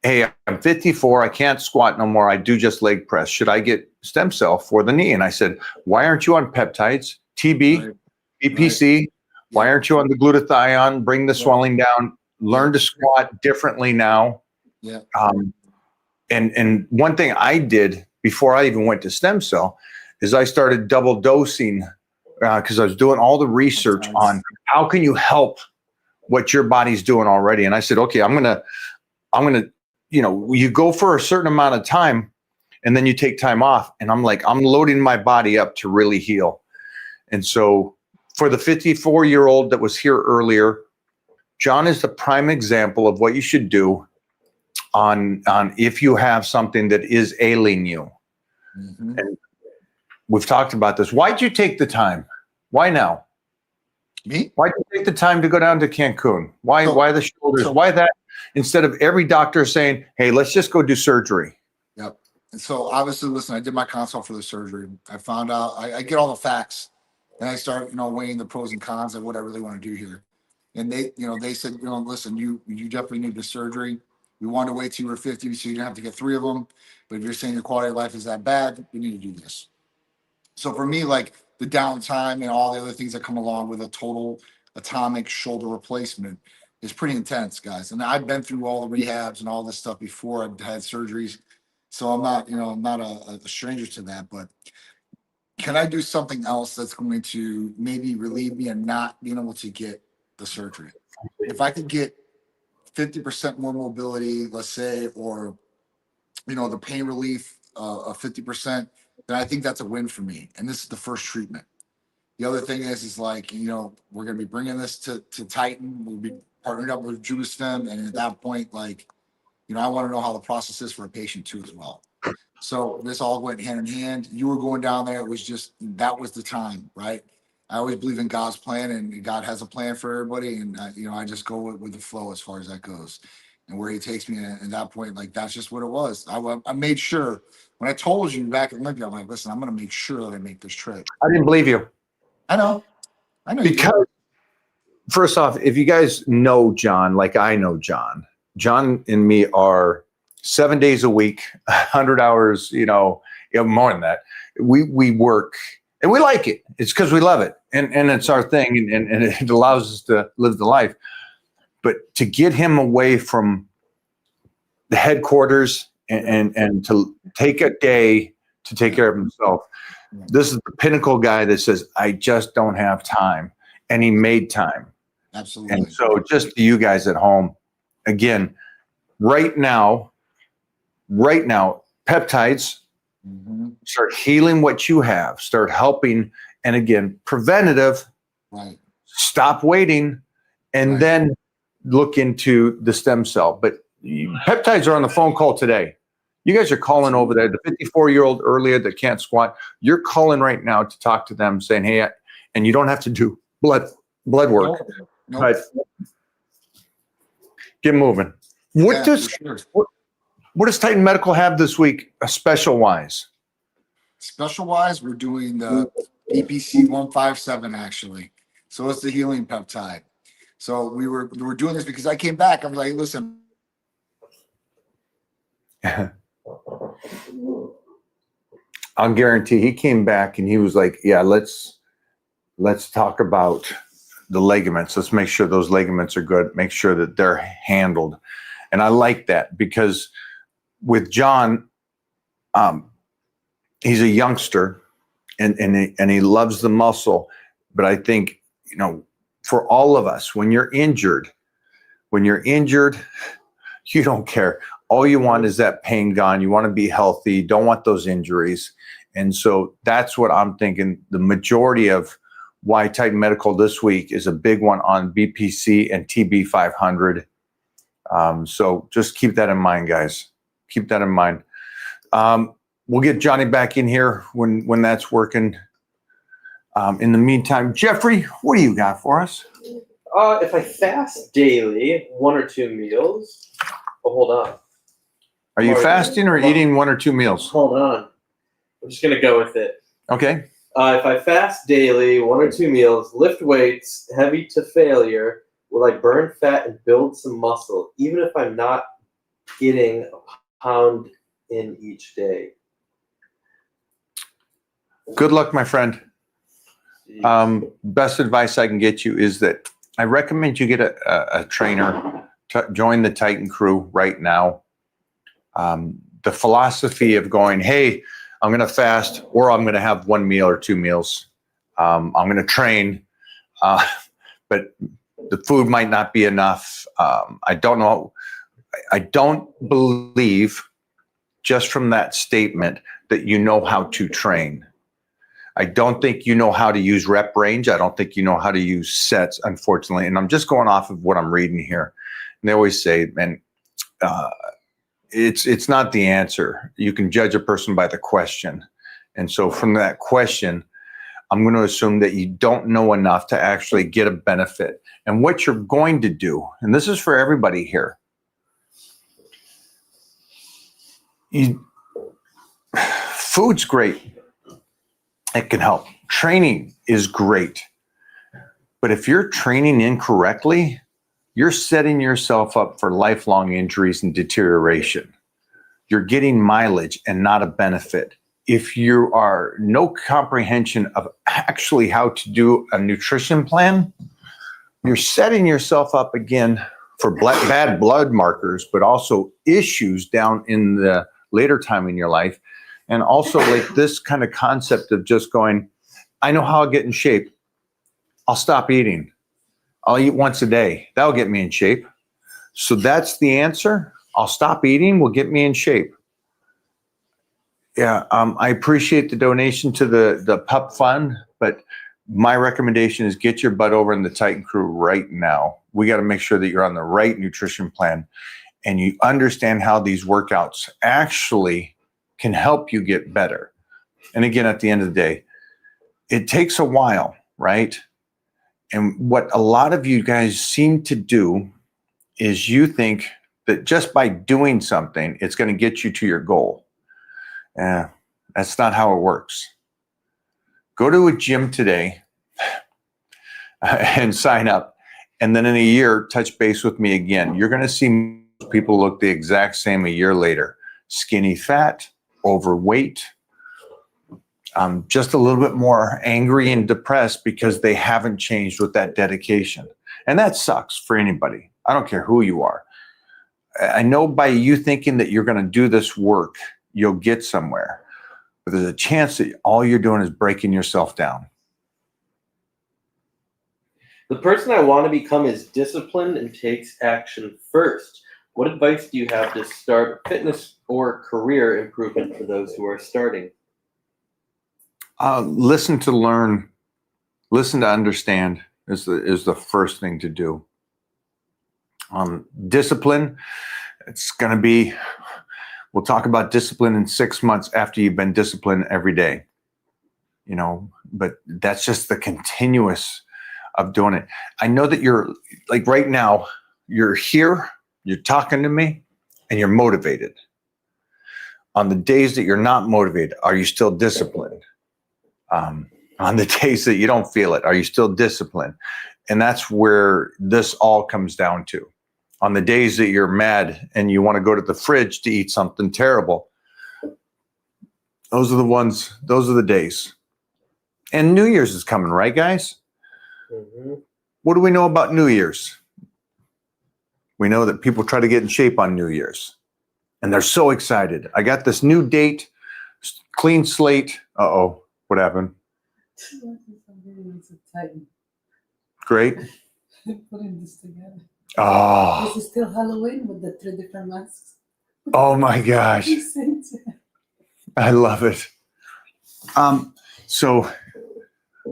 hey, I'm 54. I can't squat no more. I do just leg press. Should I get stem cell for the knee? And I said, why aren't you on peptides, TB, BPC? Right. Why aren't you on the glutathione? Bring the swelling down. Learn to squat differently now. Yeah. And one thing I did before I even went to stem cell is I started double dosing because I was doing all the research on how can you help what your body's doing already. And I said, okay, I'm gonna, you go for a certain amount of time and then you take time off. And I'm like, I'm loading my body up to really heal. And so for the 54-year-old that was here earlier, John is the prime example of what you should do on if you have something that is ailing you. Mhm. And we've talked about this. Why'd you take the time? Why now? Me? Why'd you take the time to go down to Cancun? Why the shoulders? so- Why that? Instead of every doctor saying, hey, let's just go do surgery. Yep. And so obviously, listen, I did my consult for the surgery. I found out, I get all the facts, and I start, weighing the pros and cons of what I really want to do here. And they said, listen, you definitely need the surgery. We want to wait till you were 50 so you don't have to get 3 of them. But if you're saying your quality of life is that bad, you need to do this. So for me, like the downtime and all the other things that come along with a total atomic shoulder replacement is pretty intense, guys. And I've been through all the rehabs and all this stuff before. I've had surgeries. So I'm not, I'm not a stranger to that. But can I do something else that's going to maybe relieve me of not being able to get the surgery? If I could get 50% more mobility, let's say, or the pain relief of 50%, then I think that's a win for me. And this is the first treatment. The other thing is like, we're going to be bringing this to Titan. We'll be partnered up with JuvaStem. And at that point, like, I want to know how the process is for a patient too as well. So this all went hand in hand. You were going down there. It was just, that was the time, right? I always believe in God's plan, and God has a plan for everybody. And, I just go with the flow as far as that goes. And where he takes me at that point, like, that's just what it was. I made sure, when I told you back in Olympia, I'm like, listen, I'm going to make sure that I make this trip. I didn't believe you. I know. You did. Because first off, if you guys know John, like I know John and me are 7 days a week, 100 hours, more than that. We work and we like it. It's because we love it. And it's our thing, and it allows us to live the life. But to get him away from the headquarters and to take a day to take care of himself, this is the pinnacle guy that says, I just don't have time. And he made time. Absolutely. And so just to you guys at home, again, right now, peptides start healing what you have, start helping. And again, preventative, Right. stop waiting, and Right. then look into the stem cell. But peptides are on the phone call today. You guys are calling over there. The 54-year-old earlier that can't squat, you're calling right now to talk to them saying, hey, and you don't have to do blood work, Nope. but get moving. Yeah, for sure. What does Titan Medical have this week, special wise? Special wise, we're doing the BPC 157 actually. So it's the healing peptide. So we were doing this because I came back. I was like, listen. I'll guarantee he came back and he was like, yeah, let's talk about the ligaments. Let's make sure those ligaments are good. Make sure that they're handled. And I like that because with John, he's a youngster and he loves the muscle. But I think, for all of us, when you're injured, you don't care. All you want is that pain gone. You want to be healthy. You don't want those injuries. And so that's what I'm thinking. The majority of why Titan Medical this week is a big one on BPC and TB 500. So just keep that in mind, guys. Keep that in mind. We'll get Johnny back in here when that's working. In the meantime, Jeffrey, what do you got for us? If I fast daily, 1 or 2 meals. Oh, hold on. Are you fasting or eating 1 or 2 meals? Hold on. I'm just gonna go with it. Okay. If I fast daily, 1 or 2 meals, lift weights, heavy to failure, will I burn fat and build some muscle, even if I'm not getting a pound in each day? Good luck, my friend. Best advice I can get you is that I recommend you get a trainer to join the Titan crew right now. The philosophy of going, hey, I'm going to fast or I'm going to have 1 meal or 2 meals. I'm going to train, but the food might not be enough. I don't know. I don't believe just from that statement that you know how to train. I don't think you know how to use rep range. I don't think you know how to use sets, unfortunately. And I'm just going off of what I'm reading here. And they always say, man, it's not the answer. You can judge a person by the question. And so from that question, I'm going to assume that you don't know enough to actually get a benefit. And what you're going to do, and this is for everybody here, food's great. It can help. Training is great. But if you're training incorrectly, you're setting yourself up for lifelong injuries and deterioration. You're getting mileage and not a benefit. If you are no comprehension of actually how to do a nutrition plan, you're setting yourself up again for bad blood markers, but also issues down in the later time in your life. And also like this kind of concept of just going, I know how I'll get in shape. I'll stop eating. I'll eat once a day. That'll get me in shape. So that's the answer. I'll stop eating will get me in shape. Yeah, I appreciate the donation to the pup fund, but my recommendation is get your butt over in the Titan Crew right now. We got to make sure that you're on the right nutrition plan and you understand how these workouts actually can help you get better. And again, at the end of the day, it takes a while, right? And what a lot of you guys seem to do is you think that just by doing something, it's going to get you to your goal. That's not how it works. Go to a gym today and sign up. And then in a year, touch base with me again. You're going to see people look the exact same a year later. Skinny fat, overweight, just a little bit more angry and depressed because they haven't changed with that dedication. And that sucks for anybody. I don't care who you are. I know by you thinking that you're going to do this work, you'll get somewhere. But there's a chance that all you're doing is breaking yourself down. The person I want to become is disciplined and takes action first. What advice do you have to start fitness or career improvement for those who are starting? Listen to learn, listen to understand is the first thing to do. Discipline, it's going to be, we'll talk about discipline in 6 months after you've been disciplined every day, but that's just the continuous of doing it. I know that you're like right now, you're here, you're talking to me, and you're motivated. On the days that you're not motivated, are you still disciplined? On the days that you don't feel it, are you still disciplined? And that's where this all comes down to. On the days that you're mad and you want to go to the fridge to eat something terrible, those are the days. And New Year's is coming, right, guys? Mm-hmm. What do we know about New Year's? We know that people try to get in shape on New Year's. And they're so excited. I got this new date, clean slate. Uh-oh, what happened? Great. Putting this together. Oh, This is still Halloween with the 3 different masks. oh my gosh. I love it. So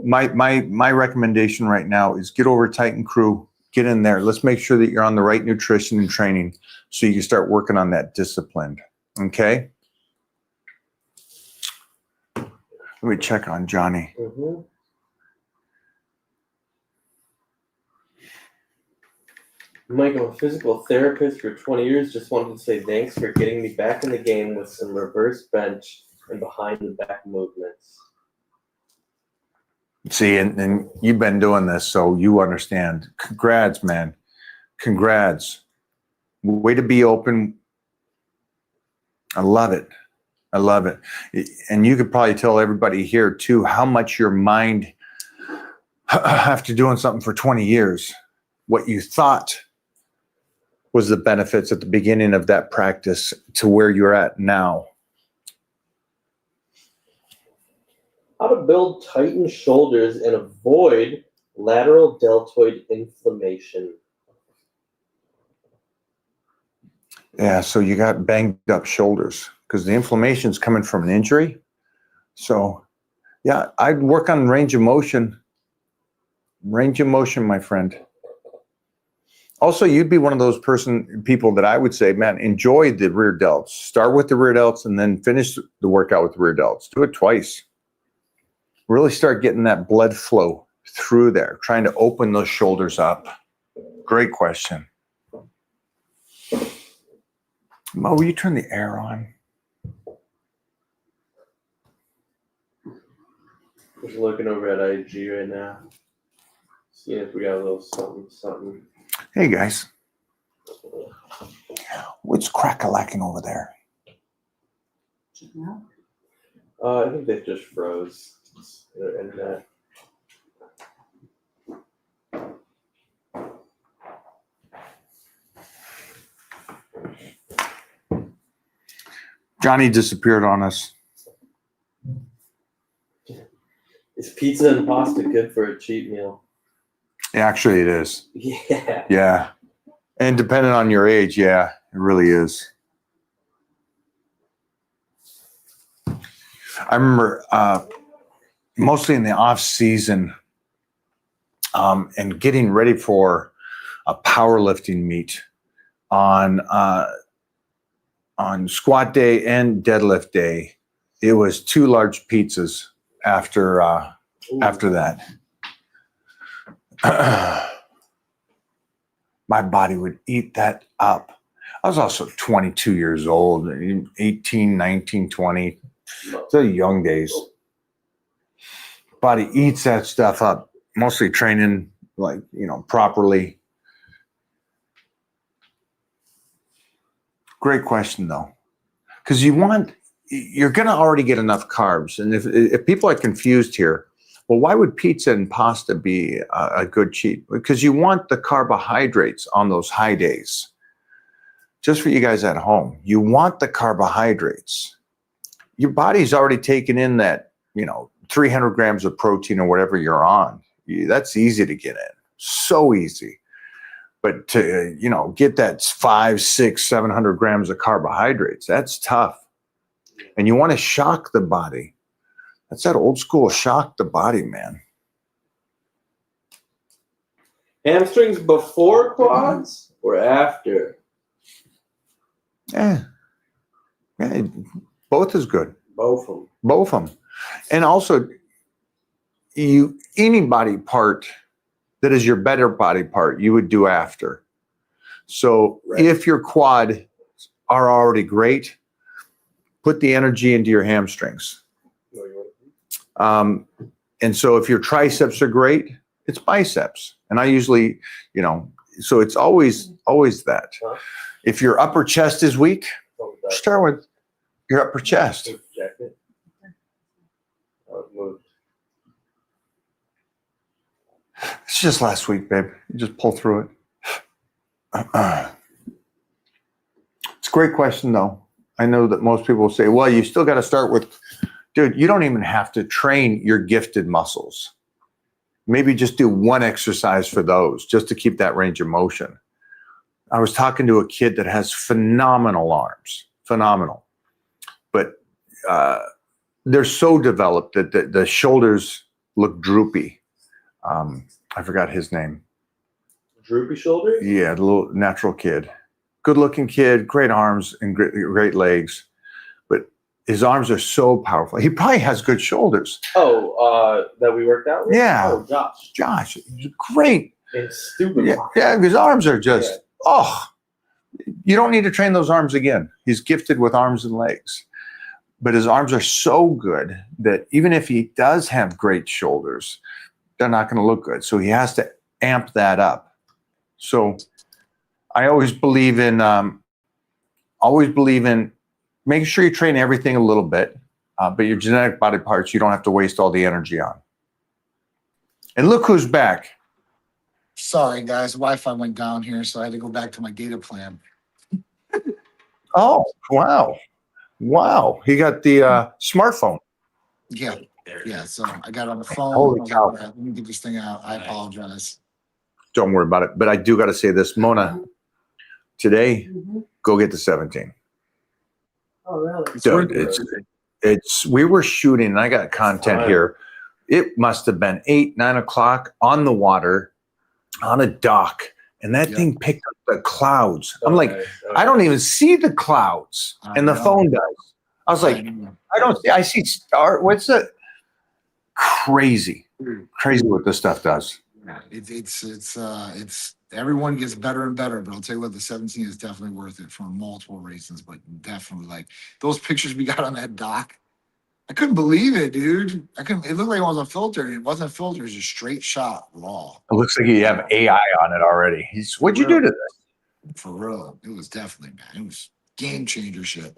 my recommendation right now is get over Titan Crew, get in there. Let's make sure that you're on the right nutrition and training so you can start working on that discipline. Okay? Let me check on Johnny. Mm-hmm. Mike, I'm a physical therapist for 20 years. Just wanted to say thanks for getting me back in the game with some reverse bench and behind the back movements. See, and you've been doing this, so you understand. Congrats, man. Congrats. Way to be open. I love it. I love it. And you could probably tell everybody here, too, how much your mind, after doing something for 20 years, what you thought was the benefits at the beginning of that practice to where you're at now. How to build tightened shoulders and avoid lateral deltoid inflammation. Yeah, so you got banged up shoulders because the inflammation's coming from an injury. So, yeah, I'd work on range of motion. Range of motion, my friend. Also, you'd be one of those people that I would say, man, enjoy the rear delts. Start with the rear delts and then finish the workout with the rear delts. Do it twice. Really start getting that blood flow through there, trying to open those shoulders up. Great question. Mo, will you turn the air on? Just looking over at IG right now. Seeing if we got a little something. Hey, guys. What's crack-a-lacking over there? I think they just froze their internet. Johnny disappeared on us. Is pizza and pasta good for a cheat meal? Actually, it is. Yeah. Yeah. And depending on your age, yeah, it really is. I remember mostly in the off season and getting ready for a powerlifting meet on squat day and deadlift day. It was 2 large pizzas after that. My body would eat that up. I was also 22 years old, 18, 19, 20. The young days. Body eats that stuff up, mostly training properly. Great question though. Because you're going to already get enough carbs. And if people are confused here, well, why would pizza and pasta be a good cheat? Because you want the carbohydrates on those high days. Just for you guys at home, you want the carbohydrates. Your body's already taken in that, 300 grams of protein or whatever you're on. That's easy to get in. So easy. But to, get that 500, 600, 700 grams of carbohydrates, that's tough. And you want to shock the body. That's that old school shock the body, man. Hamstrings before quads or after? Yeah. Both is good. Both of them. Both of them. And also, any body part that is your better body part, you would do after. So if your quad are already great, put the energy into your hamstrings. And so if your triceps are great, it's biceps. And I usually, so it's always that. If your upper chest is weak, start with your upper chest. It's just last week, babe. You just pull through it. It's a great question, though. I know that most people will say, well, you still got to start with, dude, you don't even have to train your gifted muscles. Maybe just do one exercise for those, just to keep that range of motion. I was talking to a kid that has phenomenal arms, phenomenal. But they're so developed that the shoulders look droopy. I forgot his name. Droopy shoulders? Yeah, the little natural kid. Good looking kid, great arms and great legs. But his arms are so powerful. He probably has good shoulders. Oh, that we worked out with? Yeah. Oh, Josh. Josh, he's great. And stupid. Yeah, his arms are just, you don't need to train those arms again. He's gifted with arms and legs. But his arms are so good that even if he does have great shoulders, they're not going to look good. So he has to amp that up. So I always believe in making sure you train everything a little bit, but your genetic body parts, you don't have to waste all the energy on. And look who's back. Sorry, guys. Wi-Fi went down here, so I had to go back to my data plan. Oh, wow. Wow. He got the smartphone. Yeah. Yeah, so I got on the phone. Holy I was cow. like, "Let me get this thing out. I apologize." Don't worry about it. But I do got to say this, Mona, today, Mhm. go get the 17. Oh, really? It's Dude, worth it. it's, we were shooting, and I got content Fine. here. It must have been 8, 9 o'clock on the water, on a dock, and that Yeah. thing picked up the clouds. I'm like, Okay, I don't even see the clouds, I and the know. phone does. I was like, I don't see, I see star. What's it? Crazy what this stuff does. It's everyone gets better and better, but I'll tell you what, the 17 is definitely worth it for multiple reasons, but definitely like those pictures we got on that dock. I couldn't believe it, dude. It looked like it wasn't filtered. It wasn't filtered, it was just straight shot raw. It looks like you have AI on it already. What'd you do to this? For real. It was definitely, man. It was game changer shit.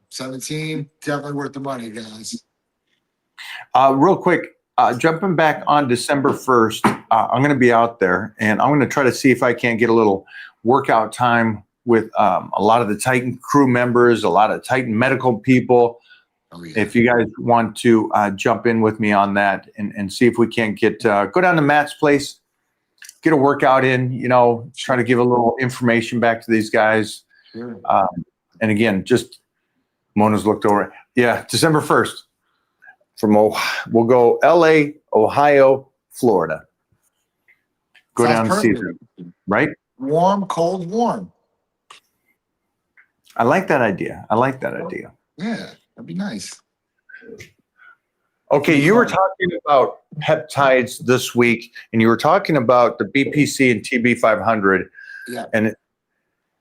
17, definitely worth the money, guys. Real quick, jumping back on December 1st, I'm going to be out there, and I'm going to try to see if I can't get a little workout time with a lot of the Titan crew members, a lot of Titan medical people. Oh, yeah. If you guys want to jump in with me on that and see if we can't get go down to Matt's place, get a workout in, try to give a little information back to these guys. Sure. And again, just Mona's looked over. Yeah, December 1st. We'll go LA, Ohio, Florida. Go Sounds down and see perfect. them, right? Warm, cold, warm. I like that idea. Yeah, that'd be nice. Okay, you were talking about peptides this week, and you were talking about the BPC and TB500. Yeah. And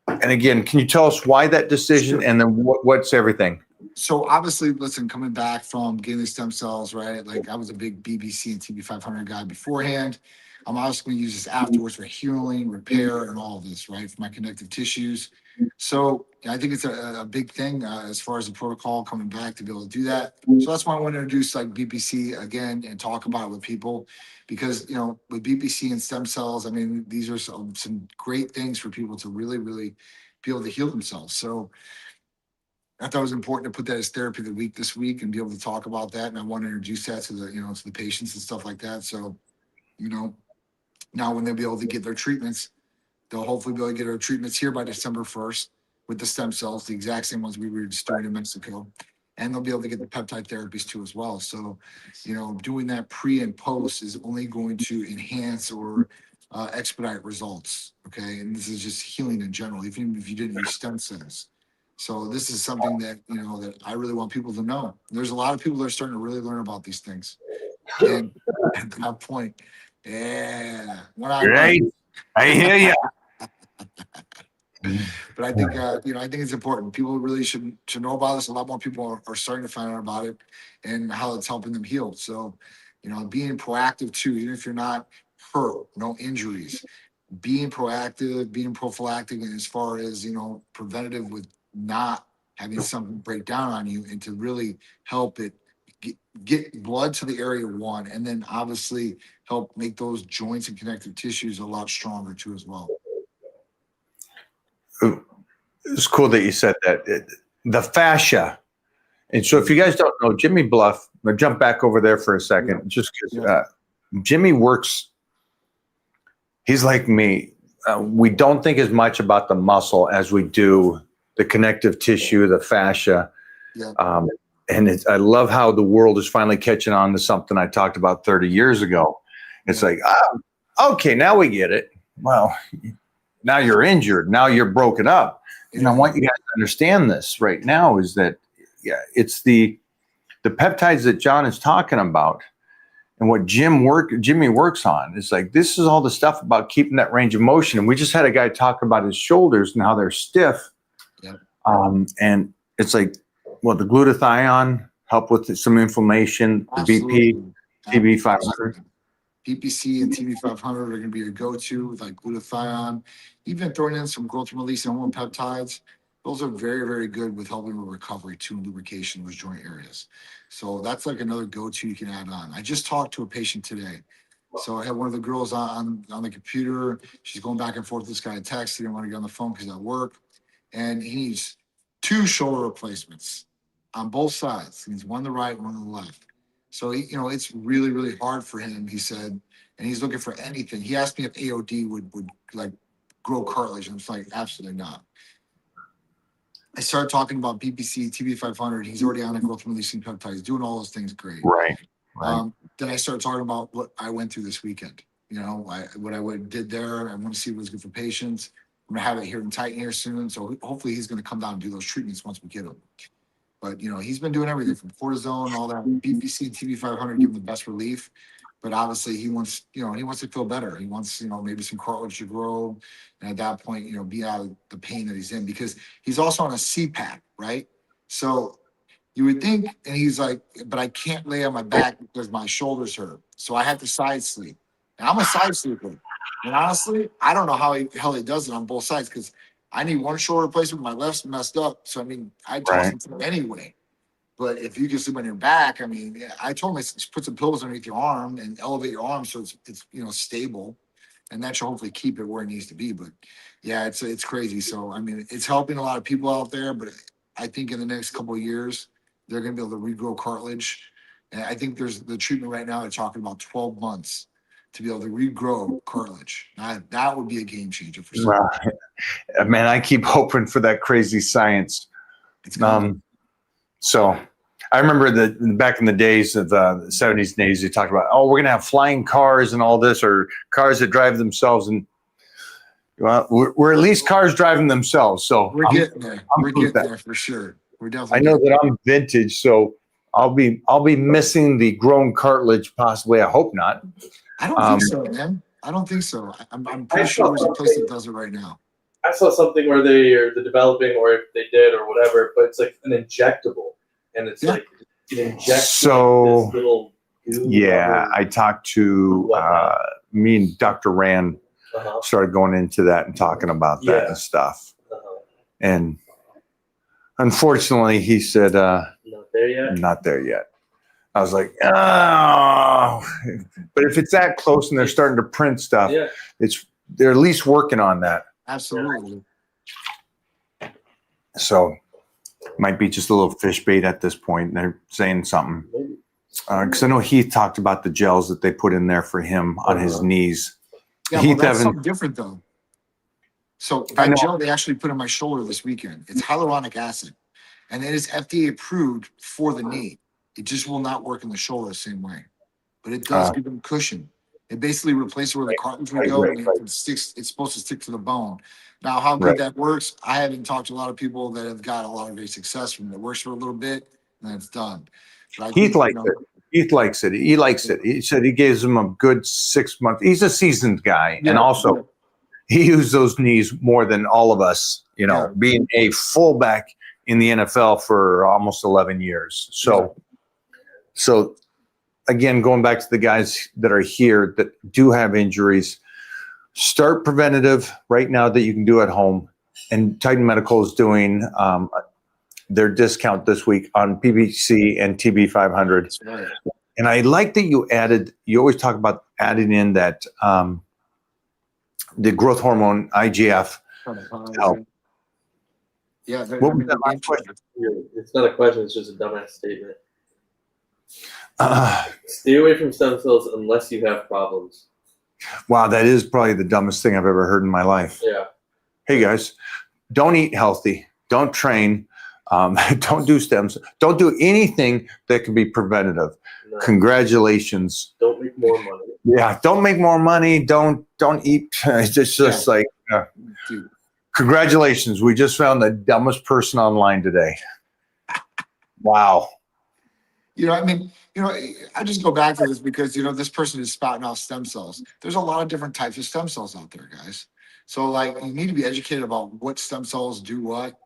again, can you tell us why that decision, Sure. and then what's everything? So obviously, listen, coming back from getting the stem cells, right? Like I was a big BBC and TB500 guy beforehand. I'm also going to use this afterwards for healing, repair, and all of this, right? For my connective tissues. So I think it's a big thing as far as the protocol coming back to be able to do that. So that's why I want to introduce like BPC again and talk about it with people because, with BPC and stem cells, I mean, these are some great things for people to really, really be able to heal themselves. So I thought it was important to put that as therapy of the week this week and be able to talk about that. And I want to introduce that to the patients and stuff like that. So, now when they'll be able to get their treatments, they'll hopefully be able to get our treatments here by December 1st with the stem cells, the exact same ones we were just doing in Mexico. And they'll be able to get the peptide therapies too as well. So, doing that pre and post is only going to enhance or expedite results. Okay. And this is just healing in general, even if you didn't use stem cells. So this is something that, that I really want people to know. There's a lot of people that are starting to really learn about these things. And at that point, yeah. Right. I hear you. But I think, I think it's important. People really should know about this. A lot more people are starting to find out about it and how it's helping them heal. So, being proactive too, even if you're not hurt, no injuries, being proactive, being prophylactic as far as, preventative with not having something break down on you and to really help it get blood to the area one, and then obviously help make those joints and connective tissues a lot stronger too as well. It's cool that you said that. The fascia. And so if you guys don't know, Jimmy Bluff, I'll jump back over there for a second, just because Jimmy works, he's like me. We don't think as much about the muscle as we do the connective tissue, the fascia. Yeah. And I love how the world is finally catching on to something I talked about 30 years ago. It's like, okay, now we get it. Well, now you're injured. Now you're broken up. And I want you guys to understand this right now is that, it's the peptides that John is talking about and what Jimmy works on. It's like, this is all the stuff about keeping that range of motion. And we just had a guy talk about his shoulders and how they're stiff. Yep. And it's like, well, the glutathione help with some inflammation, the BP, TB500. PPC and TB500 are going to be your go-to with like glutathione, even throwing in some growth release hormone peptides. Those are very, very good with helping with recovery too and lubrication of those joint areas. So that's like another go-to you can add on. I just talked to a patient today. So I had one of the girls on the computer. She's going back and forth with this guy in text. He didn't want to get on the phone because at work. And he needs 2 shoulder replacements on both sides. He needs one on the right, one on the left. So it's really, really hard for him, he said, and he's looking for anything. He asked me if AOD would like grow cartilage. And I'm just like, absolutely not. I started talking about BPC, TB500. He's already on a growth releasing peptides, doing all those things great. Right. Then I started talking about what I went through this weekend. What I did there. I want to see what's good for patients. I'm gonna have it here in Titan here soon. So hopefully he's gonna come down and do those treatments once we get him. But he's been doing everything from cortisone, all that BPC, TB500, give him the best relief. But obviously he wants to feel better. He wants, maybe some cartilage to grow. And at that point, be out of the pain that he's in, because he's also on a CPAP, right? So you would think, and he's like, but I can't lay on my back because my shoulders hurt. So I have to side sleep. And I'm a side sleeper. And honestly, I don't know how the hell he does it on both sides, because I need one shoulder replacement. My left's messed up. So, I toss him through anyway. But if you can sleep on your back, I told him, put some pillows underneath your arm and elevate your arm so it's stable. And that should hopefully keep it where it needs to be. But yeah, it's crazy. So, it's helping a lot of people out there. But I think in the next couple of years, they're going to be able to regrow cartilage. And I think there's the treatment right now, they're talking about 12 months to be able to regrow cartilage. That would be a game changer for some. Well, man, I keep hoping for that crazy science. It's coming. So I remember that back in the days of the 70s and 80s, they talked about, we're going to have flying cars and all this, or cars that drive themselves. And well, we're at least cars driving themselves. So we're getting there. We're getting there for sure. We're definitely. I know that I'm vintage, so I'll be missing the grown cartilage possibly. I hope not. I don't think so, man. I don't think so. I'm pretty sure there's a place that does it right now. I saw something where they're developing, or if they did or whatever, but it's like an injectable, and it's like it injects So this little goo. yeah, I talked to me and Dr. Rand started going into that and talking about that and stuff. And unfortunately, he said, Not there yet. Not there yet. I was like, oh, but if it's that close and they're starting to print stuff, they're at least working on that. Absolutely. So might be just a little fish bait at this point. They're saying something. Because I know Heath talked about the gels that they put in there for him on his knees. Yeah, Heath that's something different though. So that gel they actually put in my shoulder this weekend. It's hyaluronic acid, and it is FDA approved for the knee. It just will not work in the shoulder the same way, but it does give them cushion. It basically replaces where the cartilage would go, and it's supposed to stick to the bone. Now, how good that works, I haven't talked to a lot of people that have got a lot of great success from it. It works for a little bit, and then it's done. But Heath likes it. Heath likes it. He likes it. He said he gives him a good 6 months. He's a seasoned guy, and also he used those knees more than all of us. Being a fullback in the NFL for almost 11 years. So again, going back to the guys that are here that do have injuries, start preventative right now that you can do at home. And Titan Medical is doing their discount this week on PBC and TB500. That's right. And I like that you always talk about adding in that the growth hormone IGF. Help. Yeah. What was that last question? It's not a question. It's just a dumbass statement. Stay away from stem cells unless you have problems. Wow, that is probably the dumbest thing I've ever heard in my life. Yeah. Hey guys, don't eat healthy. Don't train. Don't do stems. Don't do anything that can be preventative. No. Congratulations. Don't make more money. Yeah, don't make more money. Don't eat. It's just like, congratulations. We just found the dumbest person online today. Wow. I just go back to this because, this person is spouting off stem cells. There's a lot of different types of stem cells out there, guys. So, you need to be educated about what stem cells do what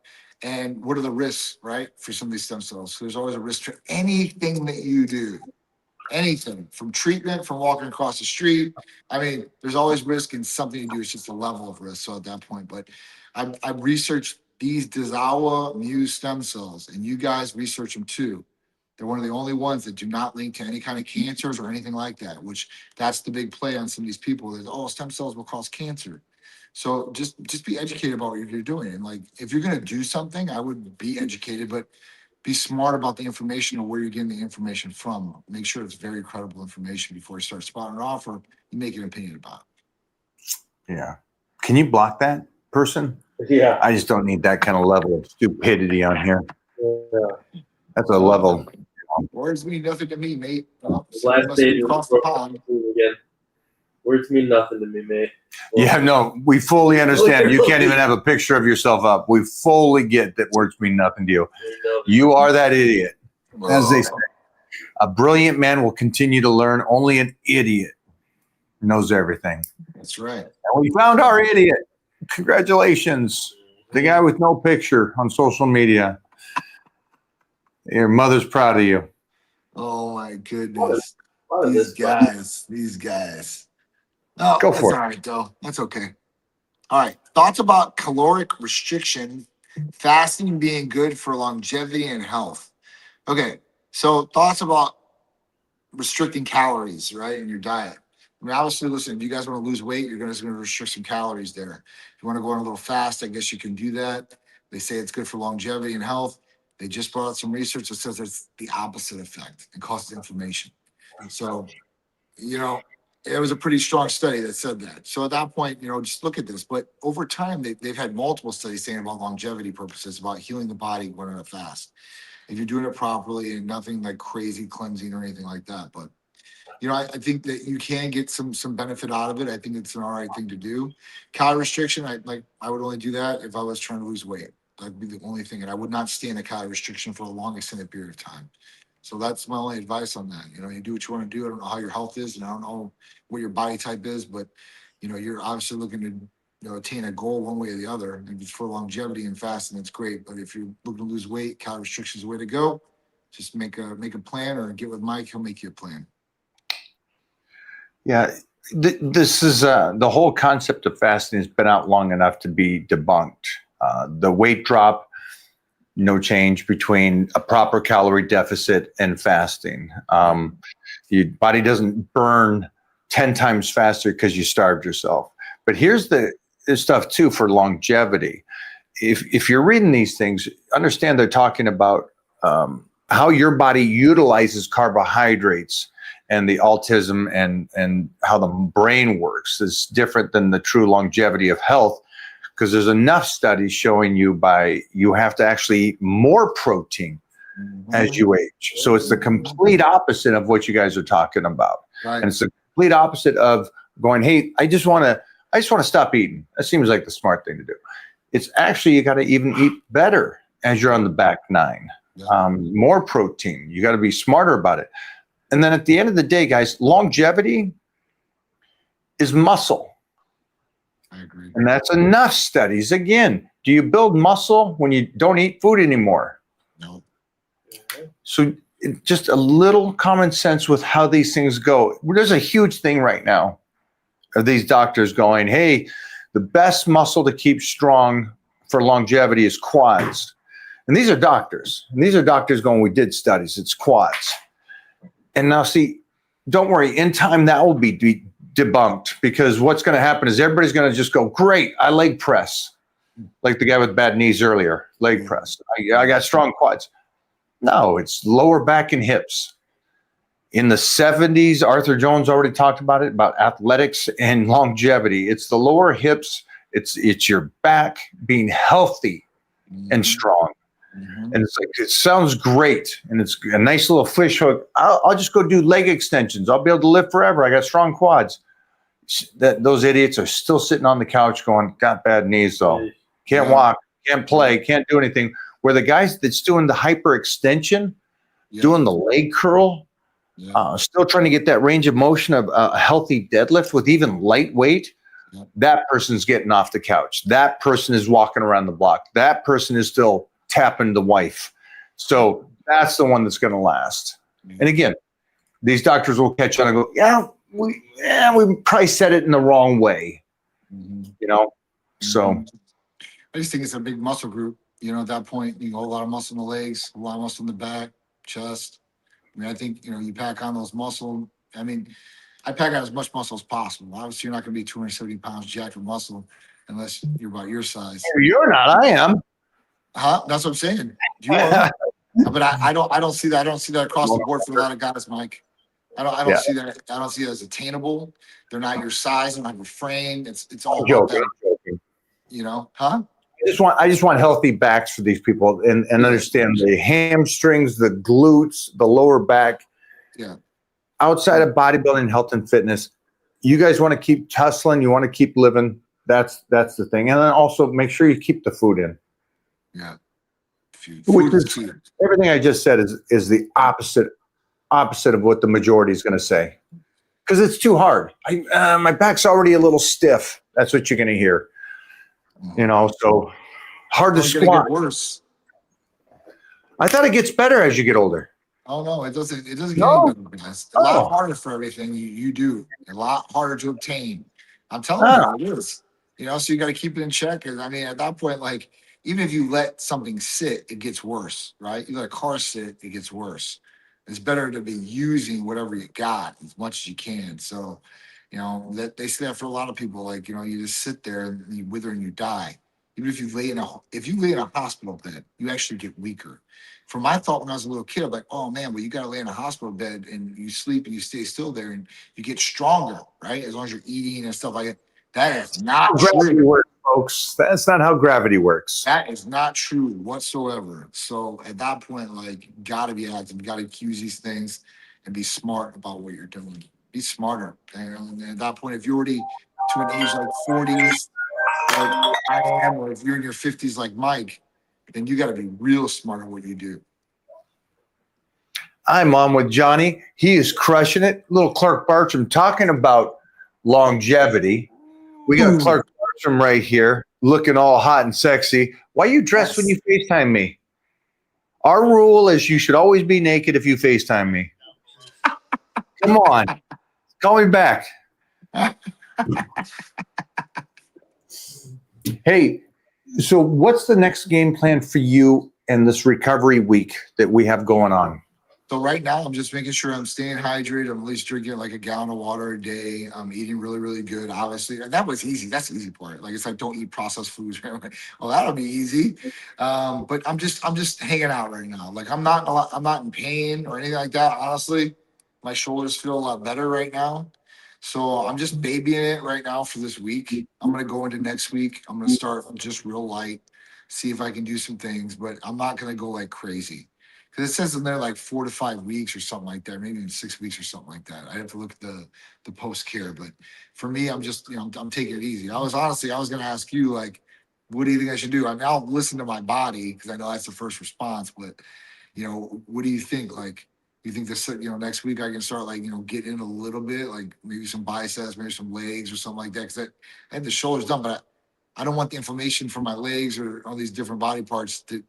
and what are the risks, right, for some of these stem cells. So there's always a risk to anything that you do. Anything, from treatment, from walking across the street. There's always risk in something you do. It's just a level of risk. So at that point, but I've researched these Dezawa Muse stem cells, and you guys research them too. They're one of the only ones that do not link to any kind of cancers or anything like that, which that's the big play on some of these people is, stem cells will cause cancer. So just be educated about what you're doing. And if you're going to do something, I would be educated, but be smart about the information or where you're getting the information from. Make sure it's very credible information before you start spouting it off or you make an opinion about it. Yeah. Can you block that person? Yeah. I just don't need that kind of level of stupidity on here. Yeah. That's a level. Words mean nothing to me, mate. Last Must be day across the pond. again. Words mean nothing to me, mate. Yeah, no, we fully understand. You can't even have a picture of yourself up. We fully get that words mean nothing to you. You are that idiot. As they say, a brilliant man will continue to learn. Only an idiot knows everything. That's right. And we found our idiot. Congratulations. The guy with no picture on social media. Your mother's proud of you. Oh my goodness. What is These this? guys. No, Go that's for it. all right, though. That's okay. All right. Thoughts about caloric restriction, fasting being good for longevity and health. Okay. So thoughts about restricting calories, right, in your diet. I mean, obviously, listen, if you guys want to lose weight, you're going to restrict some calories there. If you want to go on a little fast, I guess you can do that. They say it's good for longevity and health. They just brought out some research that says it's the opposite effect. It causes inflammation. So, it was a pretty strong study that said that. So at that point, just look at this. But over time, they've had multiple studies saying about longevity purposes, about healing the body when on a fast. If you're doing it properly and nothing like crazy cleansing or anything like that. But, I think that you can get some benefit out of it. I think it's an all right thing to do. Calorie restriction, I would only do that if I was trying to lose weight. That'd be the only thing. And I would not stay in a calorie restriction for a long extended period of time. So that's my only advice on that. You do what you want to do. I don't know how your health is and I don't know what your body type is, but you're obviously looking to attain a goal one way or the other. If it's for longevity and fasting, that's great. But if you're looking to lose weight, calorie restriction is the way to go. Just make a plan or get with Mike. He'll make you a plan. Yeah, this is the whole concept of fasting has been out long enough to be debunked. The weight drop, no change between a proper calorie deficit and fasting. Your body doesn't burn 10 times faster because you starved yourself. But here's the stuff too for longevity. If you're reading these things, understand they're talking about how your body utilizes carbohydrates and the autism and how the brain works is different than the true longevity of health. Because there's enough studies showing you have to actually eat more protein as you age. So it's the complete opposite of what you guys are talking about. Right. And it's the complete opposite of going, hey, I just want to stop eating. That seems like the smart thing to do. It's actually, you got to even eat better as you're on the back nine. Yeah. More protein. You got to be smarter about it. And then at the end of the day, guys, longevity is muscle. I agree. And that's enough studies. Again, do you build muscle when you don't eat food anymore? No. So just a little common sense with how these things go. There's a huge thing right now of these doctors going, hey, the best muscle to keep strong for longevity is quads. And these are doctors. And these are doctors going, we did studies. It's quads. And now see, don't worry. In time, that will be debunked because what's going to happen is everybody's going to just go, great, I leg press. Like the guy with bad knees earlier, leg press. I got strong quads. No, it's lower back and hips. In the 70s, Arthur Jones already talked about it, about athletics and longevity. It's the lower hips. It's your back being healthy and strong. Mm-hmm. And it's like, it sounds great. And it's a nice little fish hook. I'll just go do leg extensions. I'll be able to live forever. I got strong quads. Those idiots are still sitting on the couch going, got bad knees though. Can't walk, can't play, can't do anything. Where the guys that's doing the hyperextension, doing the leg curl, still trying to get that range of motion of a healthy deadlift with even lightweight, that person's getting off the couch. That person is walking around the block. That person is still tapping the wife. So that's the one that's going to last. And again, these doctors will catch on and go, we probably said it in the wrong way, So I just think it's a big muscle group. At that point, a lot of muscle in the legs, a lot of muscle in the back, chest. I mean, I think, you pack on those muscle. I mean, I pack on as much muscle as possible. Obviously, you're not going to be 270 pounds jacked with muscle unless you're about your size. You're not, I am. Huh? That's what I'm saying. You are. But I don't see that. I don't see that across the board for a lot of guys, Mike. I don't Yeah. see that. I don't see it as attainable. They're not your size. They're not your frame. It's all I'm about joking. that. I'm joking. You know, huh? I just want healthy backs for these people and understand the hamstrings, the glutes, the lower back. Yeah. Outside of bodybuilding, health and fitness, you guys want to keep hustling. You want to keep living. That's the thing. And then also make sure you keep the food in. Yeah. Food Which is is key. everything I just said is the opposite of what the majority is going to say. Because it's too hard. My back's already a little stiff. That's what you're going to hear. You know, so hard to It's gonna squat. get worse. I thought it gets better as you get older. Oh no, it doesn't. It doesn't No. get any better. It's a lot Oh. harder for everything you do. A lot harder to obtain. I'm telling Ah. you, it is. You know, so you got to keep it in check. And I mean, at that point, like even if you let something sit, it gets worse, right? You let a car sit, it gets worse. It's better to be using whatever you got as much as you can. So, you know, that they say that for a lot of people. Like, you know, you just sit there and you wither and you die. Even if you lay in a hospital bed, you actually get weaker. For my thought when I was a little kid, I'm like, oh man, well, you got to lay in a hospital bed and you sleep and you stay still there and you get stronger, right? As long as you're eating and stuff like that. That is not Gravity true. works, folks. That's not how gravity works. That is not true whatsoever. So at that point, like, you got to be active. You got to use these things and be smart about what you're doing. Be smarter. And at that point, if you're already to an age like 40s, like I am, or if you're in your 50s like Mike, then you got to be real smart at what you do. I'm on with Johnny. He is crushing it. Little Clark Bartram talking about longevity. We got Clark Bartram right here looking all hot and sexy. Why you dressed when you FaceTime me? Our rule is you should always be naked if you FaceTime me. Come on. Call me back. Hey, so what's the next game plan for you and this recovery week that we have going on? So right now, I'm just making sure I'm staying hydrated. I'm at least drinking like a gallon of water a day. I'm eating really, really good. Obviously, and that was easy. That's the easy part. Like it's like don't eat processed foods. Well, that'll be easy. But I'm just hanging out right now. Like I'm not in pain or anything like that. Honestly, my shoulders feel a lot better right now. So I'm just babying it right now for this week. I'm gonna go into next week. I'm gonna start just real light, see if I can do some things, but I'm not gonna go like crazy. Because it says in there like 4 to 5 weeks or something like that, maybe even 6 weeks or something like that. I have to look at the post care, but for me, I'm just I'm taking it easy. I was gonna ask you like, what do you think I should do? I mean, I'll listen to my body because I know that's the first response. But what do you think? Like, you think this next week I can start like get in a little bit, like maybe some biceps, maybe some legs or something like that? Because I had the shoulders done, but I don't want the inflammation from my legs or all these different body parts to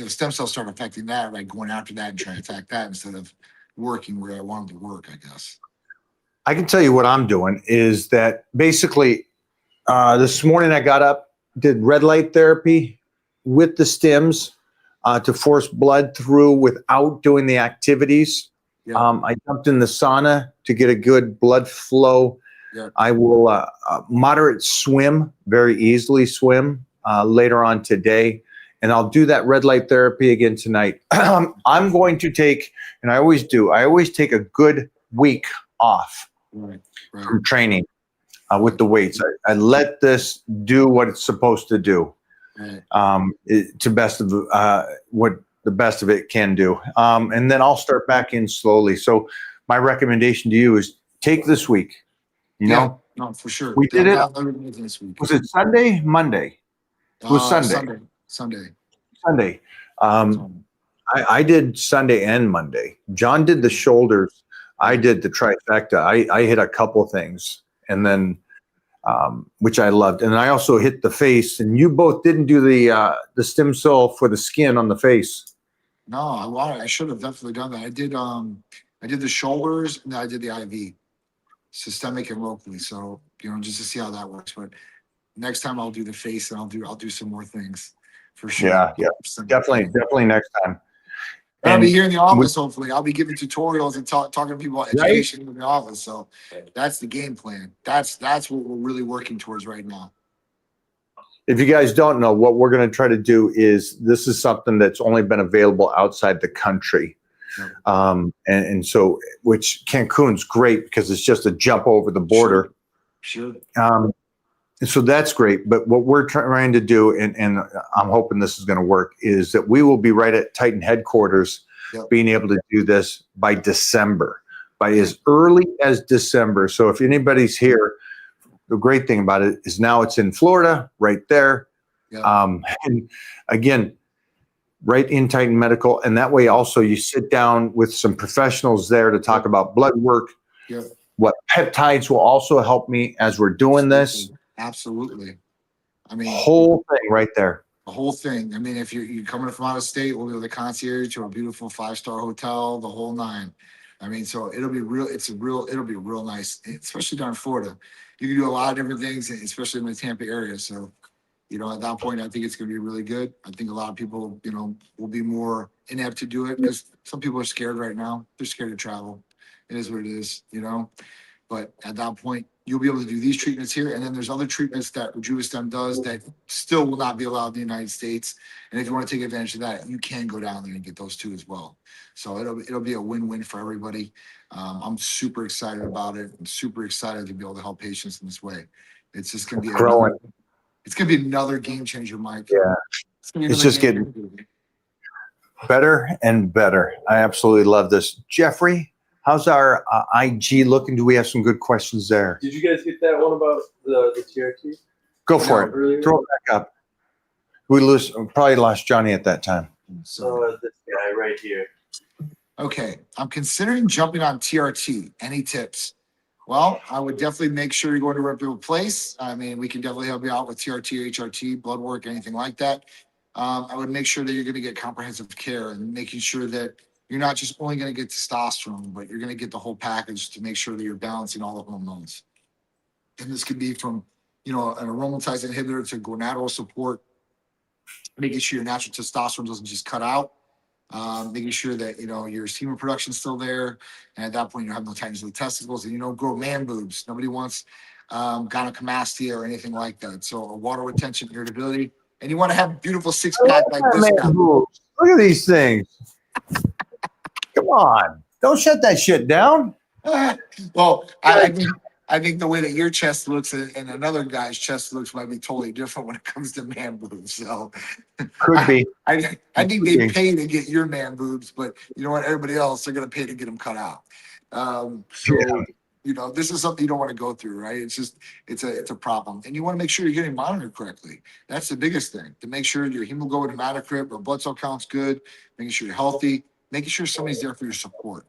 stem cells start affecting that, like going after that and trying to attack that instead of working where I want them to work, I guess. I can tell you what I'm doing is that basically this morning I got up, did red light therapy with the stims to force blood through without doing the activities. Yeah. I jumped in the sauna to get a good blood flow. Yeah. I will moderate swim, very easily swim later on today. And I'll do that red light therapy again tonight. I'm going to take, and I always take a good week off Right. from training with the weights. I let this do what it's supposed to do Right. to best of what the best of it can do. And then I'll start back in slowly. So my recommendation to you is take this week. No, for sure. We did it. This week. Was it Sunday? Monday? It was Sunday. Sunday. I did Sunday and Monday. John did the shoulders. I did the trifecta. I hit a couple things, and then which I loved, and I also hit the face. And you both didn't do the stem cell for the skin on the face. No, I should have definitely done that. I did the shoulders and I did the IV, systemic and locally. So just to see how that works. But next time I'll do the face and I'll do some more things for sure. Yeah, definitely next time. I'll be here in the office. Hopefully, I'll be giving tutorials and talking to people about education in the office. So that's the game plan. That's what we're really working towards right now. if you guys don't know, what we're going to try to do is this is something that's only been available outside the country. And so, which Cancun's great because it's just a jump over the border. Sure. And so that's great. But what we're trying to do, and I'm hoping this is going to work, is that we will be right at Titan headquarters being able to do this by December, by as early as December. So if anybody's here, the great thing about it is now it's in Florida, right there. And again, right in Titan Medical. And that way also you sit down with some professionals there to talk about blood work. What peptides will also help me as we're doing this. Absolutely. I mean, Whole thing right there. the whole thing. I mean, if you're coming from out of state, we'll be with a concierge to a beautiful 5-star hotel, the whole nine. I mean, so it'll be real nice, especially down in Florida. You can do a lot of different things, especially in the Tampa area. So, you know, at that point, I think it's going to be really good. I think a lot of people, you know, will be more inept to do it because some people are scared right now. They're scared to travel. It is what it is, you know. But at that point, you'll be able to do these treatments here. And then there's other treatments that Rejuvistem does that still will not be allowed in the United States. And if you want to take advantage of that, you can go down there and get those too as well. So it'll be a win-win for everybody. I'm super excited about it. I'm super excited to be able to help patients in this way. It's just going to be Growing. It's going to be another game changer, Mike. Yeah. It's just getting better and better. I absolutely love this. Jeffrey, how's our IG looking? Do we have some good questions there? Did you guys get that one about the TRT? Go for it. Earlier? Throw it back up. We probably lost Johnny at that time. So, This guy right here. okay, I'm considering jumping on TRT. Any tips? Well, I would definitely make sure you're going to a reputable place. I mean, we can definitely help you out with TRT, HRT, blood work, anything like that. I would make sure that you're going to get comprehensive care and making sure that you're not just only going to get testosterone, but you're going to get the whole package to make sure that you're balancing all the hormones. And this could be from, you know, an aromatase inhibitor to gonadal support, making sure your natural testosterone doesn't just cut out. Making sure that, you know, your semen production is still there. And at that point, you don't have no tightness of the testicles and you don't grow man boobs. Nobody wants gynecomastia or anything like that. So a water retention, irritability. And you want to have a beautiful six pack like this guy. Look at these things. Come on. Don't shut that shit down. Well, I think the way that your chest looks and another guy's chest looks might be totally different when it comes to man boobs. So Could be. I think they pay to get your man boobs, but you know what? Everybody else, they're going to pay to get them cut out. You know, this is something you don't want to go through, right? It's just, it's a problem. And you want to make sure you're getting monitored correctly. That's the biggest thing, to make sure your hemoglobin, hematocrit, or blood cell count's good, making sure you're healthy, making sure somebody's there for your support.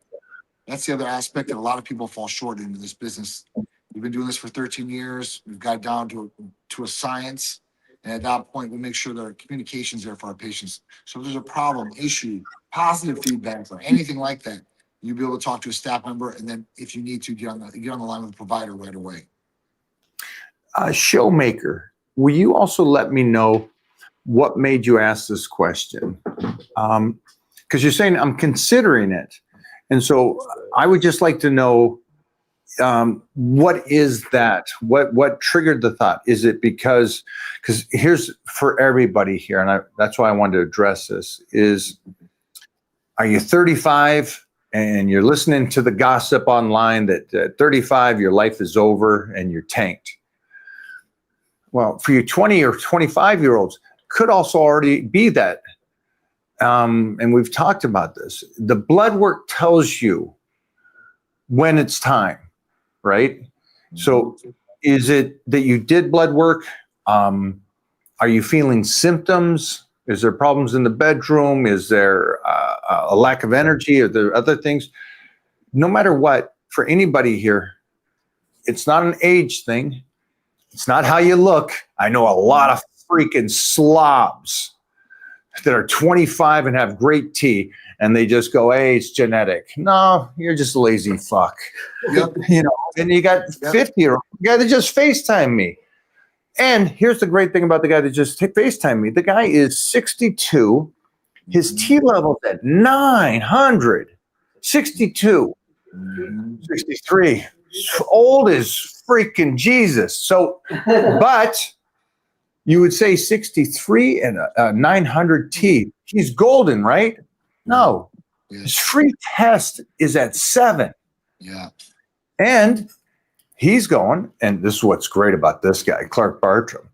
That's the other aspect that a lot of people fall short into this business. We've been doing this for 13 years. We've got down to a science. And at that point, we make sure that our communication's there for our patients. So if there's a problem, issue, positive feedback, or anything like that, you'll be able to talk to a staff member. And then if you need to, get on the line with the provider right away. Showmaker, will you also let me know what made you ask this question? Because you're saying I'm considering it. And so I would just like to know, what is that? What triggered the thought? Is it because here's for everybody here, and that's why I wanted to address this, is are you 35 and you're listening to the gossip online that at 35 your life is over and you're tanked? Well, for you 20 or 25-year-olds, could also already be that. And we've talked about this. The blood work tells you when it's time, right? So is it that you did blood work? Are you feeling symptoms? Is there problems in the bedroom? Is there a lack of energy? Are there other things? No matter what, for anybody here, it's not an age thing. It's not how you look. I know a lot of freaking slobs that are 25 and have great tea, and they just go, hey, it's genetic. No, you're just a lazy fuck. Yep. You know, and you got 50-year-old guy that just FaceTime me. And here's the great thing about the guy that just FaceTime me. The guy is 62. His T level's at 900. 62. 63. Old as freaking Jesus. So, but You would say 63 and a 900T. He's golden, right? No. Yeah. His free test is at 7. Yeah. And he's going, and this is what's great about this guy, Clark Bartram.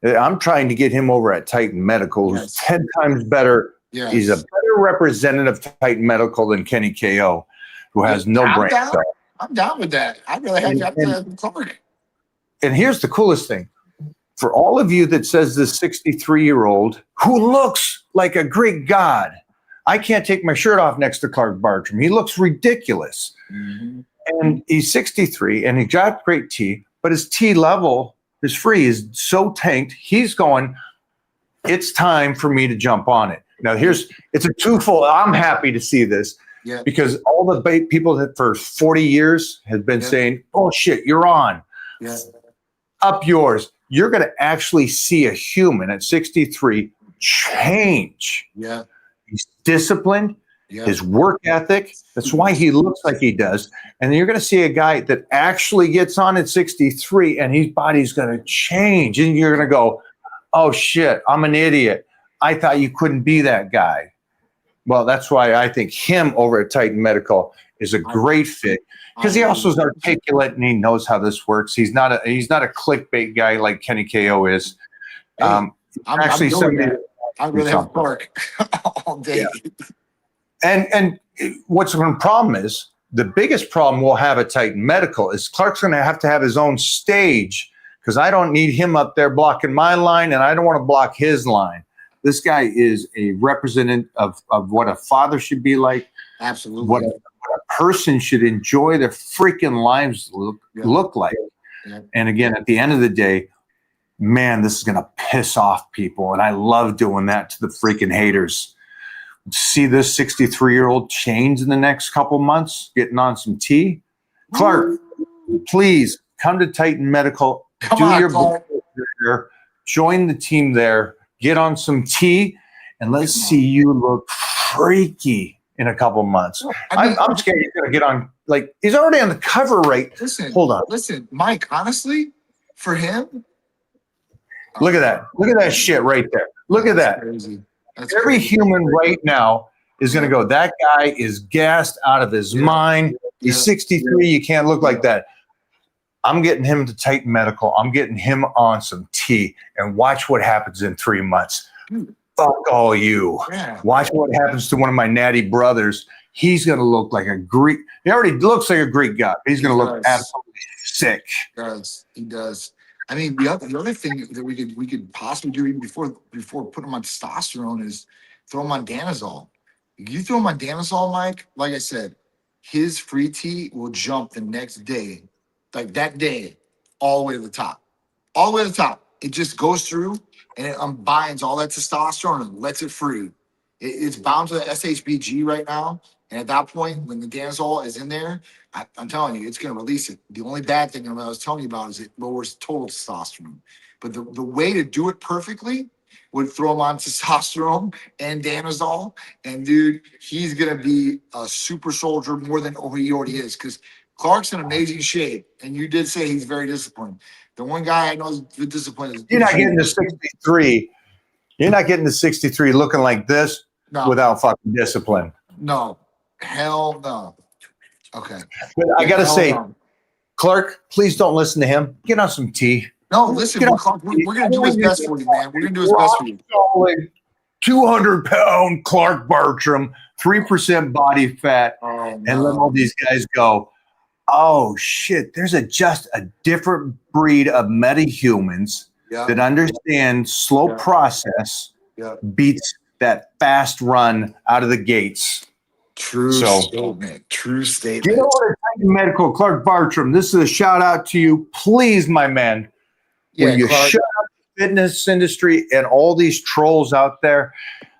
I'm trying to get him over at Titan Medical, who's Yes. 10 times better. Yeah. He's a better representative of Titan Medical than Kenny KO, who has no I'm brain down. cell. I'm down with that. I'd rather have Clark. And here's the coolest thing. For all of you that says this 63-year-old who looks like a Greek god, I can't take my shirt off next to Clark Bartram. He looks ridiculous. Mhm. And he's 63 and he got great T, but his T level, his free is so tanked. He's going, it's time for me to jump on it. Now it's a twofold. I'm happy to see this Yeah. because all the people that for 40 years have been Yeah. saying, oh shit, you're on. Yeah. Up yours. You're going to actually see a human at 63 change. Yeah. He's disciplined, Yeah. his work ethic. That's why he looks like he does. And then you're going to see a guy that actually gets on at 63 and his body's going to change. And you're going to go, oh shit, I'm an idiot. I thought you couldn't be that guy. Well, that's why I think him over at Titan Medical is a great fit. Because he also is articulate and he knows how this works. He's not a clickbait guy like Kenny KO is. I'm Actually, going somebody. there. I'd rather have Clark all day. And what's the problem is the biggest problem we'll have at Titan Medical is Clark's going to have his own stage because I don't need him up there blocking my line and I don't want to block his line. This guy is a representative of what a father should be like, Absolutely. what a person should enjoy their freaking lives look like. Yeah. And again, at the end of the day, man, this is going to piss off people. And I love doing that to the freaking haters. See this 63-year-old change in the next couple months, getting on some tea. Clark, please come to Titan Medical. Come do on, your Clark. there, join the team there, get on some tea, and let's see you look freaky in a couple months. I mean, I'm scared he's going to get on. Like, he's already on the cover right. listen, Hold on. Listen, Mike, honestly, for him, Look at that. Look at that shit right there. Look at that. Crazy. That's Every crazy. human right now is going to go, that guy is gassed out of his mind. He's Yeah. 63. You can't look like that. I'm getting him to Titan Medical. I'm getting him on some tea and watch what happens in 3 months. Fuck all you. Yeah. Watch what happens to one of my natty brothers. He's going to look like a Greek. He already looks like a Greek god. He's going to look does. absolutely sick. He does. He does. I mean, the other thing that we could possibly do even before putting him on testosterone is throw him on Danazol. You throw him on Danazol, Mike, like I said, his free T will jump the next day, like that day, all the way to the top. All the way to the top. It just goes through and it unbinds all that testosterone and lets it free. It's bound to the SHBG right now. And at that point, when the Danazol is in there, I'm telling you, it's going to release it. The only bad thing I was telling you about is it lowers total testosterone. But the way to do it perfectly would throw him on testosterone and Danazol. And dude, he's going to be a super soldier more than he already is. Because Clark's in amazing shape. And you did say he's very disciplined. The one guy I know is disciplined is You're not getting to 63. You're not getting to 63 looking like this no, without fucking discipline. no, hell no. Okay. But I got to Hell say, no. Clark, please don't listen to him. Get on some tea. No, listen, Get we're, on- we're going to do his best for you, man. We're going to do his best for you. Solid 200-pound Clark Bartram, 3% body fat, Oh, and let all these guys go, oh, shit, there's just a different breed of metahumans Yeah. that understand slow Yeah. process Yeah. beats that fast run out of the gates. True So- statement. True Get statement. over to Titan Medical, Clark Bartram. This is a shout out to you. Please, my man, Yeah, will you Clark. shut up the fitness industry and all these trolls out there?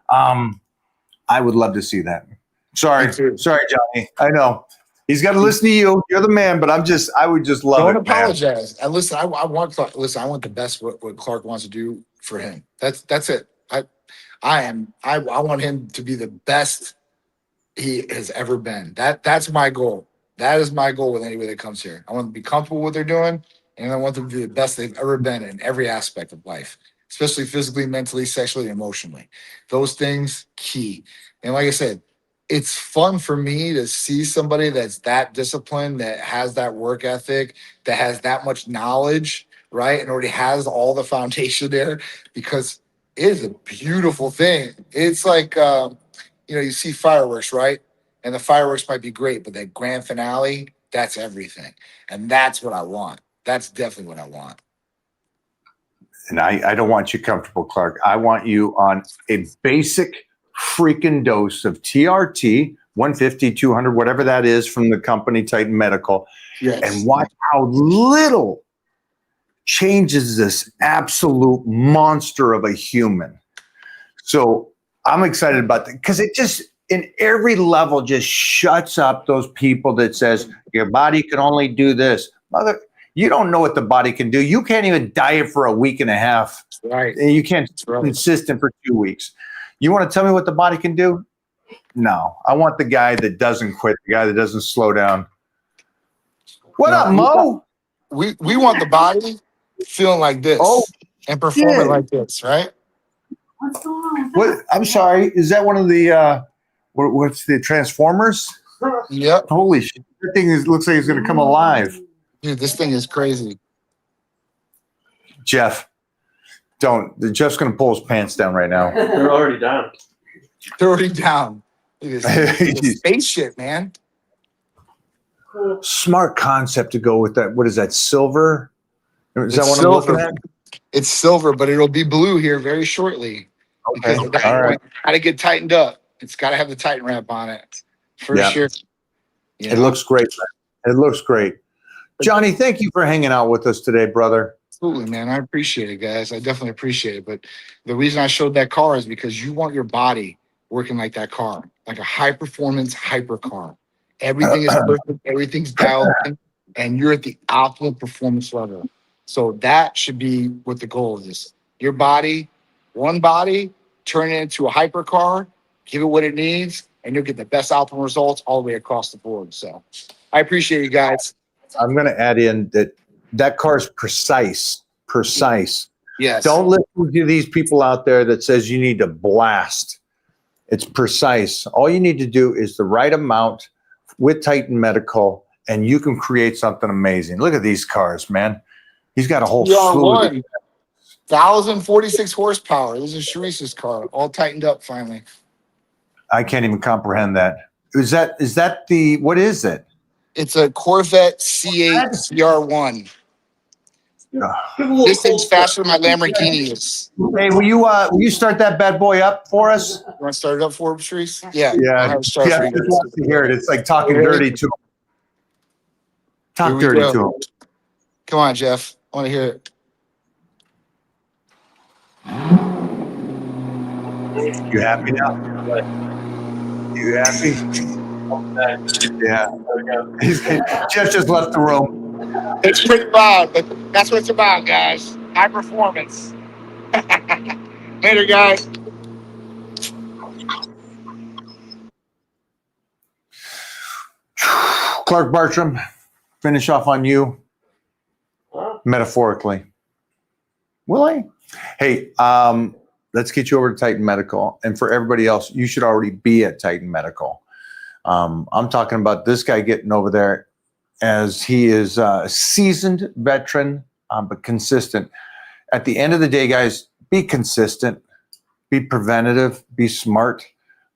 I would love to see that. Sorry, Me too. sorry, Johnny. I know he's got to listen to you. You're the man, but I would just love Don't it, man. apologize. And listen, I want Clark. Listen, I want the best what Clark wants to do for him. That's it. I want him to be the best he has ever been. That's my goal. That is my goal with anybody that comes here. I want them to be comfortable with what they're doing, and I want them to be the best they've ever been in every aspect of life. especially physically, mentally, sexually, emotionally. Those things key. And like I said, it's fun for me to see somebody that's that disciplined, that has that work ethic, that has that much knowledge, right? And already has all the foundation there, because it is a beautiful thing. It's like, you see fireworks, right? And the fireworks might be great, but that grand finale, that's everything. And that's what I want. That's definitely what I want. And I don't want you comfortable, Clark. I want you on a basic freaking dose of TRT, 150, 200, whatever that is from the company Titan Medical, Yes. and watch how little changes this absolute monster of a human. So I'm excited about that, because it just, in every level, just shuts up those people that says your body can only do this. Mother, you don't know what the body can do. You can't even diet for a week and a half. Right. And you can't be right. consistent for 2 weeks. You want to tell me what the body can do? No. I want the guy that doesn't quit, the guy that doesn't slow down. What up, Mo? We want the body feeling like this, and performing like this, right? What's going on? What? I'm sorry. Is that one of the what's the Transformers? Yep. Holy shit! That thing looks like it's going to come alive. Dude, this thing is crazy. Jeff, Jeff's going to pull his pants down right now. They're already down. They're already down. Look at this spaceship, man. Smart concept to go with that. What is that? Silver? Is that what I'm looking at? It's silver, but it'll be blue here very shortly. Okay. Because All right. got to get tightened up. It's got to have the Titan wrap on it for Yeah. sure. Yeah. It looks great. Man. It looks great. Johnny, thank you for hanging out with us today, brother. Absolutely, man. I appreciate it, guys. I definitely appreciate it. But the reason I showed that car is because you want your body working like that car, like a high performance hyper car. Everything is perfect, everything's dialed in, and you're at the optimal performance level. So that should be what the goal is. Your body, one body, turn it into a hyper car, give it what it needs, and you'll get the best optimal results all the way across the board. So I appreciate you guys. I'm going to add in that car is precise. Yes. Don't listen to these people out there that says you need to blast. It's precise. All you need to do is the right amount with Titan Medical, and you can create something amazing. Look at these cars, man. He's got a whole slew of 1,046 horsepower. This is Sharice's car, all tightened up finally. I can't even comprehend that. Is that the, what is it? It's a Corvette C8 CR1. This thing's faster than my Lamborghini is. Hey, will you start that bad boy up for us? You want to start it up for him, Sharice? Yeah. I'll Yeah, have it start yeah. for I you just guys. want to hear it. It's like talking dirty to him. Talk Here we dirty go. to him. Come on, Jeff. I want to hear it. You happy now? You happy? Yeah. Jeff just left the room. It's pretty loud, but that's what it's about, guys. High performance. Later, guys. Clark Bartram, finish off on you metaphorically. Will I? Hey, let's get you over to Titan Medical. And for everybody else, you should already be at Titan Medical. I'm talking about this guy getting over there, as he is a seasoned veteran, but consistent. At the end of the day, guys, be consistent, be preventative, be smart.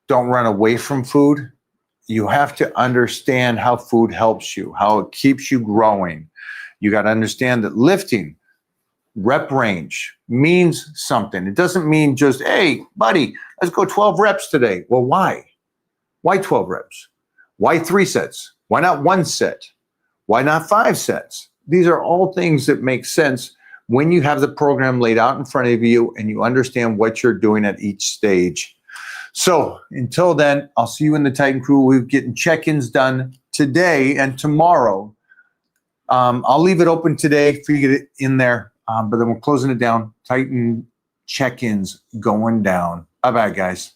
Don't run away from food. You have to understand how food helps you, how it keeps you growing. You got to understand that lifting, rep range means something. It doesn't mean just, hey, buddy, let's go 12 reps today. Well, why? Why 12 reps? Why 3 sets? Why not 1 set? Why not 5 sets? These are all things that make sense when you have the program laid out in front of you and you understand what you're doing at each stage. So until then, I'll see you in the Titan crew. We're getting check-ins done today and tomorrow. I'll leave it open today for you to get it in there, but then we're closing it down. Titan check-ins going down. Bye-bye, guys.